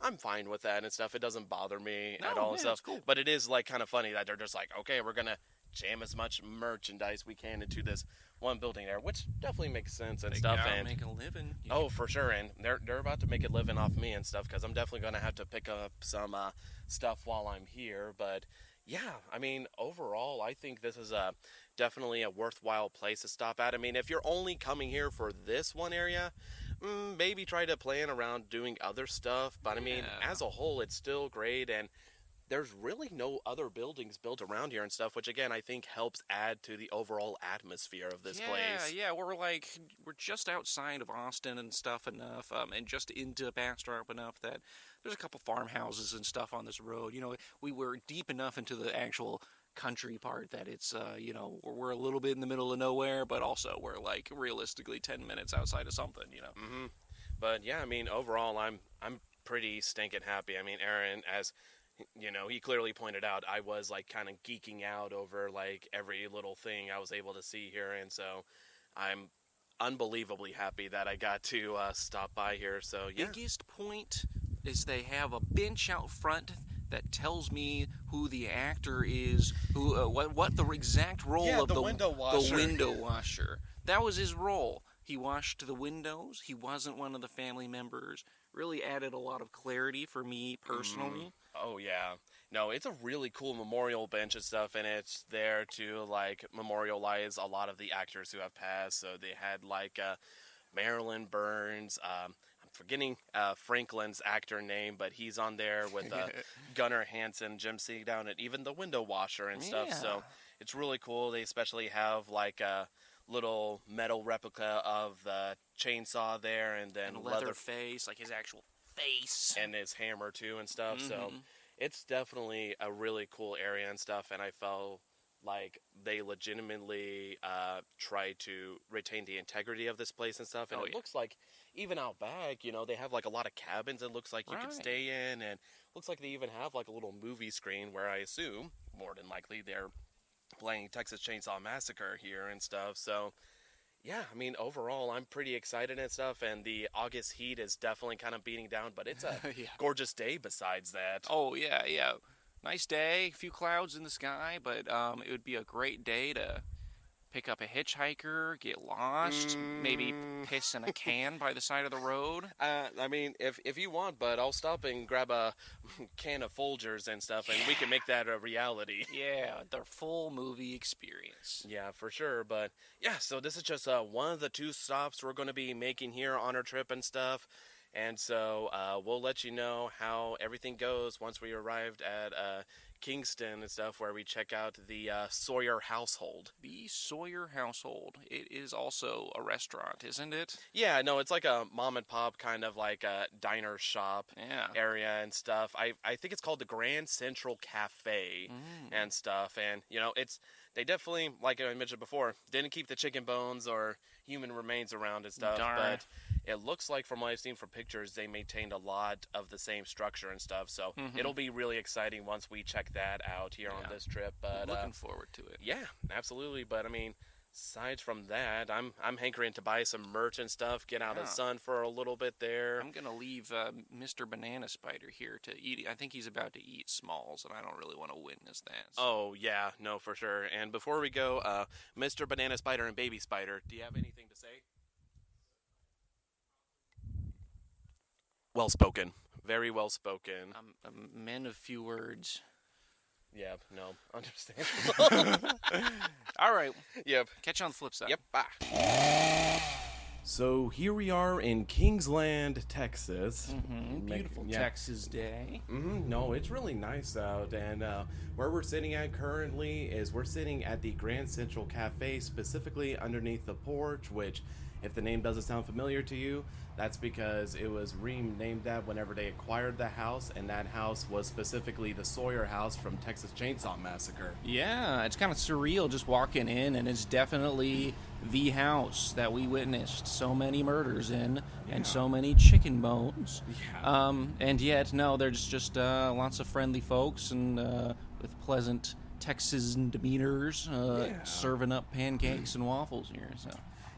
I'm fine with that and stuff. It doesn't bother me at all and stuff. Cool. But it is like kind of funny that they're just like, okay, we're gonna jam as much merchandise we can into this one building there, which definitely makes sense and stuff. And make a living. Oh, for sure. And they're about to make a living off me and stuff, because I'm definitely going to have to pick up some stuff while I'm here. But yeah, I mean, overall, I think this is definitely a worthwhile place to stop at. I mean, if you're only coming here for this one area, maybe try to plan around doing other stuff. But I mean, as a whole, it's still great, and there's really no other buildings built around here and stuff, which again I think helps add to the overall atmosphere of this place. Yeah, we're just outside of Austin and stuff enough, and just into Bastrop enough that there's a couple farmhouses and stuff on this road. We were deep enough into the actual country part that it's we're a little bit in the middle of nowhere, but also we're like realistically 10 minutes outside of something. But yeah, I mean, overall I'm pretty stinking happy. I mean, Aaron, as he clearly pointed out, I was like kind of geeking out over like every little thing I was able to see here, and so I'm unbelievably happy that I got to stop by here. So yeah. Biggest point is they have a bench out front that tells me who the actor is, who what the exact role of the window washer. The window washer. That was his role. He washed the windows. He wasn't one of the family members. Really added a lot of clarity for me personally. Oh yeah. No, it's a really cool memorial bench and stuff, and it's there to like memorialize a lot of the actors who have passed. So they had like Marilyn Burns. I'm forgetting Franklin's actor name, but he's on there with Gunnar Hansen, Jim Seadown, and even the window washer and stuff. So it's really cool. They especially have like a little metal replica of the chainsaw there, and then and leather face, like his actual face, and his hammer too and stuff. So it's definitely a really cool area and stuff, and I felt like they legitimately try to retain the integrity of this place and stuff. And it looks like even out back, they have like a lot of cabins it looks like you can stay in, and looks like they even have like a little movie screen where I assume more than likely they're playing Texas Chainsaw Massacre here and stuff. So yeah, I mean, overall, I'm pretty excited and stuff, and the August heat is definitely kind of beating down, but it's a gorgeous day besides that. Oh, yeah. nice day, a few clouds in the sky, but it would be a great day to pick up a hitchhiker, get lost, maybe piss in a can by the side of the road. I mean, if you want, but I'll stop and grab a can of Folgers and stuff, and we can make that a reality. Yeah, the full movie experience. Yeah, for sure. But yeah, so this is just one of the 2 stops we're going to be making here on our trip and stuff. And so we'll let you know how everything goes once we arrived at Kingston and stuff, where we check out the Sawyer household. The Sawyer household. It is also a restaurant, isn't it? Yeah, no, it's like a mom and pop kind of like a diner shop area and stuff. I think it's called the Grand Central Cafe and stuff. And, you know, they definitely, like I mentioned before, didn't keep the chicken bones or human remains around and stuff. Darn. But it looks like, from what I've seen from pictures, they maintained a lot of the same structure and stuff. So it'll be really exciting once we check that out here on this trip. But looking forward to it. Yeah, absolutely. But I mean, aside from that, I'm hankering to buy some merch and stuff, get out of the sun for a little bit there. I'm gonna leave Mr. Banana Spider here to eat. I think he's about to eat Smalls, and I don't really want to witness that. So. Oh yeah, no, for sure. And before we go, Mr. Banana Spider and Baby Spider, do you have anything to say? Well spoken, very well spoken. I'm a man of few words. Yeah, no, understandable. All right. Yep. Catch you on the flip side. Yep. Bye. So here we are in Kingsland, Texas. Beautiful Texas day. No, it's really nice out. And where we're sitting at currently is we're sitting at the Grand Central Cafe, specifically underneath the porch, which, if the name doesn't sound familiar to you, that's because it was renamed that whenever they acquired the house, and that house was specifically the Sawyer house from Texas Chainsaw Massacre. Yeah, it's kind of surreal just walking in, and it's definitely the house that we witnessed so many murders in and so many chicken bones. Yeah. And yet, no, there's just lots of friendly folks and with pleasant Texan demeanors serving up pancakes and waffles here. So.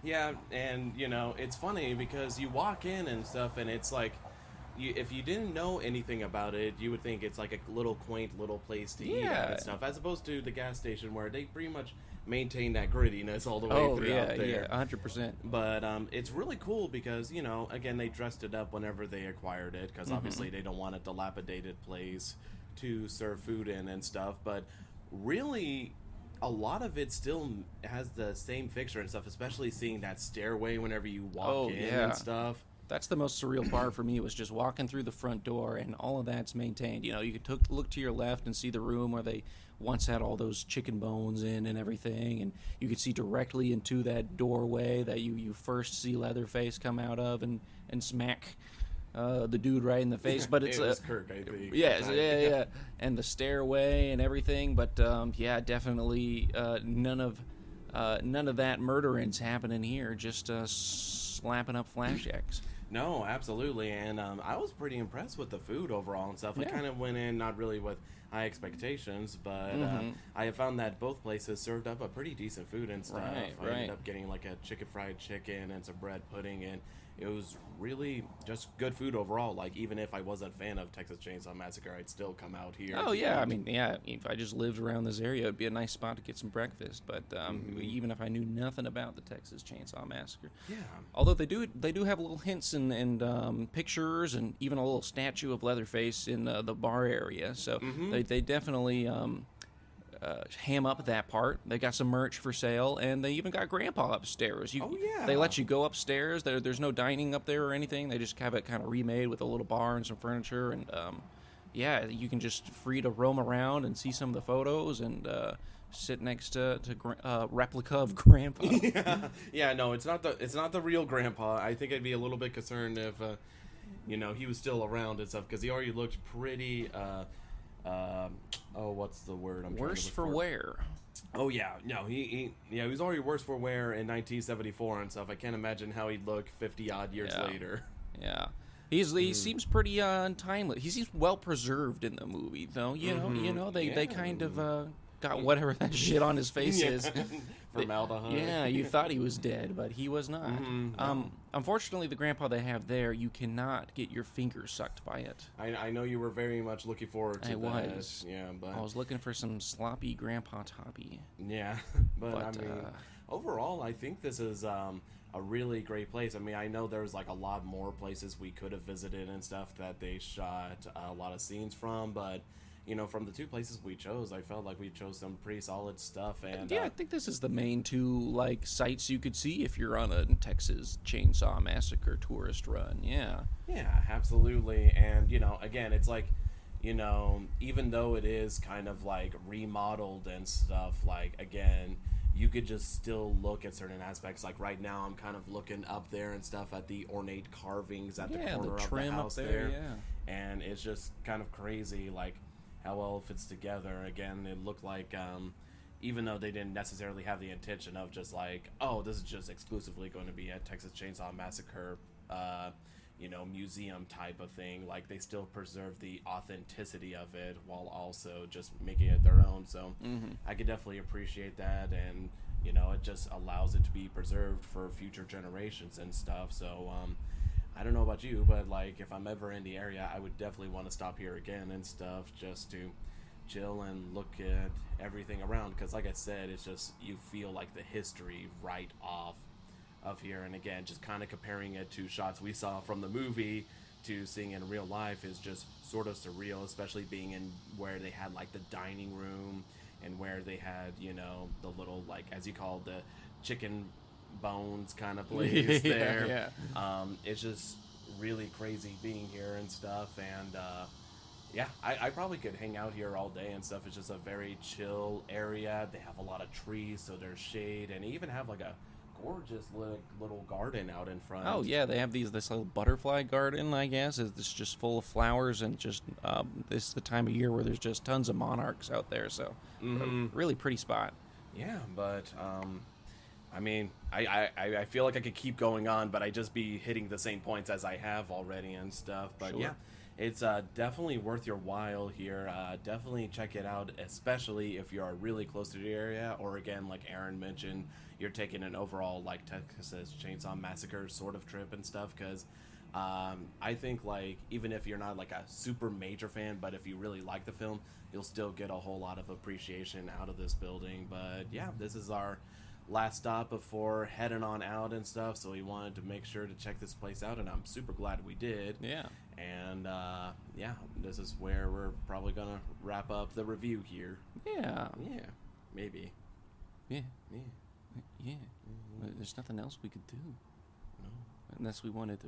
Yeah, and, you know, it's funny because you walk in and stuff, and it's like, if you didn't know anything about it, you would think it's like a little quaint little place to eat at and stuff, as opposed to the gas station where they pretty much maintain that grittiness all the way throughout there. Yeah, 100%. But it's really cool because, you know, again, they dressed it up whenever they acquired it, because obviously they don't want a dilapidated place to serve food in and stuff, but really, a lot of it still has the same fixture and stuff, especially seeing that stairway whenever you walk in and stuff. That's the most surreal part for me, was just walking through the front door, and all of that's maintained. You know, you could look to your left and see the room where they once had all those chicken bones in and everything, and you could see directly into that doorway that you first see Leatherface come out of and smack the dude right in the face. But it's it was Kirk, I think. Yeah, and the stairway and everything. But definitely none of that murderance happening here. Just slapping up flashbacks. No, absolutely, and I was pretty impressed with the food overall and stuff. I kind of went in not really with high expectations, but I have found that both places served up a pretty decent food and stuff. I ended up getting like a fried chicken and some bread pudding, and it was really just good food overall. Like, even if I wasn't a fan of Texas Chainsaw Massacre, I'd still come out here. Oh, yeah. I mean, if I just lived around this area, it'd be a nice spot to get some breakfast. But even if I knew nothing about the Texas Chainsaw Massacre. Yeah. Although they do have little hints and pictures and even a little statue of Leatherface in the bar area. So they definitely ham up that part. They got some merch for sale, and they even got Grandpa upstairs. They let you go upstairs. There's no dining up there or anything. They just have it kind of remade with a little bar and some furniture, and you can just free to roam around and see some of the photos and sit next to replica of Grandpa. No, it's not the real Grandpa. I think I'd be a little bit concerned if he was still around and stuff, because he already looked pretty what's the word I'm worse trying to for wear. Oh yeah, no, he was already worse for wear in 1974 and stuff. I can't imagine how he'd look 50 odd years later. Yeah, he seems pretty timeless. He seems well preserved in the movie, though. You know, they kind of got whatever that shit on his face is. Formaldehyde. Yeah, you thought he was dead, but he was not. Unfortunately, the grandpa they have there, you cannot get your fingers sucked by it. I know you were very much looking forward to I that. was. Yeah, but I was looking for some sloppy grandpa toppy. yeah, but I mean, overall, I think this is a really great place. I mean, I know there's like a lot more places we could have visited and stuff that they shot a lot of scenes from, but you know, from the two places we chose, I felt like we chose some pretty solid stuff. And yeah, I think this is the main two like sites you could see if you're on a Texas Chainsaw Massacre tourist run. Yeah. Yeah, absolutely. And you know, again, it's like, you know, even though it is kind of like remodeled and stuff, like again, you could just still look at certain aspects. Like right now, I'm kind of looking up there and stuff at the ornate carvings at the corner of the house there. Yeah. And it's just kind of crazy, like how well it fits together. Again, it looked like, even though they didn't necessarily have the intention of just like, oh, this is just exclusively going to be a Texas Chainsaw Massacre, you know, museum type of thing, like they still preserve the authenticity of it while also just making it their own. So I could definitely appreciate that, and you know, it just allows it to be preserved for future generations and stuff. So I don't know about you, but like if I'm ever in the area, I would definitely want to stop here again and stuff, just to chill and look at everything around, because like I said, it's just, you feel like the history right off of here. And again, just kind of comparing it to shots we saw from the movie to seeing in real life is just sort of surreal, especially being in where they had like the dining room and where they had, you know, the little, like, as you call the chicken bones kind of place there. It's just really crazy being here and stuff. And yeah, I probably could hang out here all day and stuff. It's just a very chill area. They have a lot of trees, so there's shade, and they even have like a gorgeous little garden out in front. Oh yeah, they have this little butterfly garden, I guess. It's just full of flowers, and just this is the time of year where there's just tons of monarchs out there. So really pretty spot. Yeah, but I mean, I feel like I could keep going on, but I just be hitting the same points as I have already and stuff. But Sure. yeah, it's definitely worth your while here. Definitely check it out, especially if you are really close to the area, or again, like Aaron mentioned, you're taking an overall like Texas Chainsaw Massacre sort of trip and stuff. Because I think like even if you're not like a super major fan, but if you really like the film, you'll still get a whole lot of appreciation out of this building. But yeah, this is our last stop before heading on out and stuff, so we wanted to make sure to check this place out, and I'm super glad we did. Yeah. And yeah, this is where we're probably gonna wrap up the review here. Yeah. Maybe. Yeah. But there's nothing else we could do. No. Unless we wanted to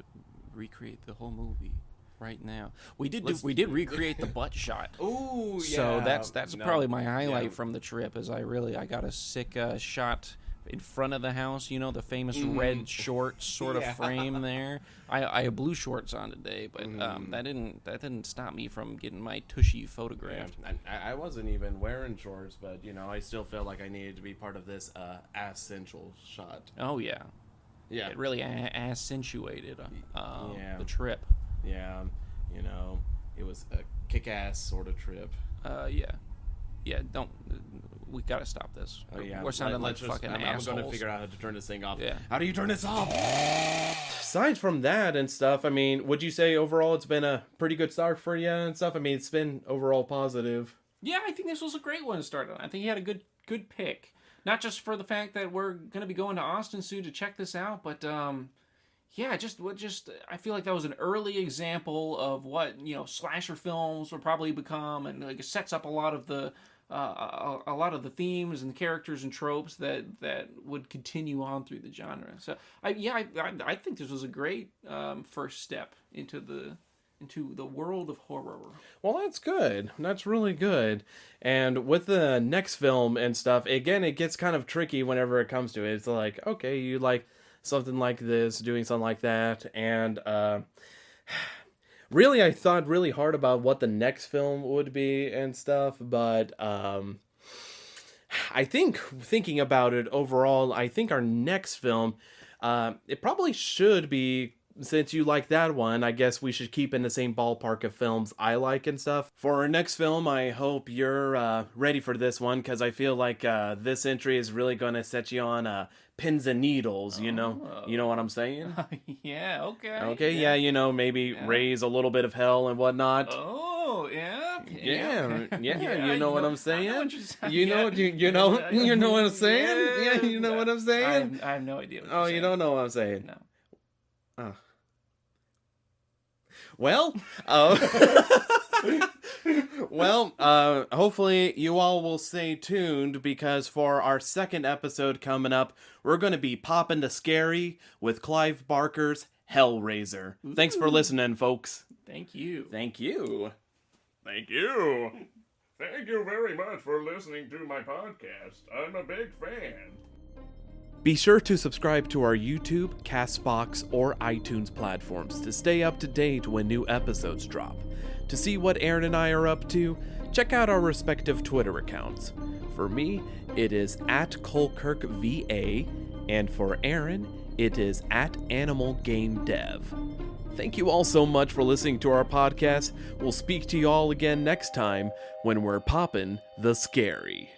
recreate the whole movie right now. We did recreate the butt shot. Oh, yeah. So that's probably my highlight from the trip. Is I got a sick shot in front of the house. You know, the famous red shorts sort of frame there. I have blue shorts on today, but that didn't stop me from getting my tushy photographed. Yeah. I wasn't even wearing shorts, but you know, I still felt like I needed to be part of this essential shot. Oh yeah. Yeah. It really accentuated the trip. Yeah, you know, it was a kick-ass sort of trip. Yeah, don't. We gotta stop this. Oh, yeah. We're sounding like fucking assholes. I'm gonna figure out how to turn this thing off. Yeah. How do you turn this off? Aside from that and stuff, I mean, would you say overall it's been a pretty good start for you and stuff? I mean, it's been overall positive. Yeah, I think this was a great one to start on. I think he had a good pick. Not just for the fact that we're gonna be going to Austin soon to check this out, but yeah, just I feel like that was an early example of what, you know, slasher films will probably become, and like it sets up a lot of the themes and the characters and tropes that would continue on through the genre. So I think this was a great first step into the world of horror. Well, that's good. That's really good. And with the next film and stuff, again, it gets kind of tricky whenever it comes to it. It's like, okay, you like something like this, doing something like that, and really, I thought really hard about what the next film would be and stuff, but I think thinking about it overall, I think our next film, it probably should be since you like that one, I guess we should keep in the same ballpark of films I like and stuff. For our next film, I hope you're ready for this one, because I feel like this entry is really going to set you on pins and needles, you know? You know what I'm saying? Yeah, okay. Okay, yeah, you know, maybe raise a little bit of hell and whatnot. Oh, yeah. Yeah, Yeah, you know what I'm I saying? know what you're saying. You know, you know what I'm saying? Yeah, you know what I'm saying? I have no idea what Oh, you're saying. you don't know what I'm saying? No. Oh. Well, hopefully you all will stay tuned, because for our second episode coming up, we're going to be Poppin the Scary with Clive Barker's Hellraiser. Thanks for listening, folks. Thank you. Thank you. Thank you. Thank you very much for listening to my podcast. I'm a big fan. Be sure to subscribe to our YouTube, Castbox, or iTunes platforms to stay up to date when new episodes drop. To see what Aaron and I are up to, check out our respective Twitter accounts. For me, it is @ColeKirkVA, and for Aaron, it is @AnimalGameDev. Thank you all so much for listening to our podcast. We'll speak to you all again next time when we're poppin' the scary.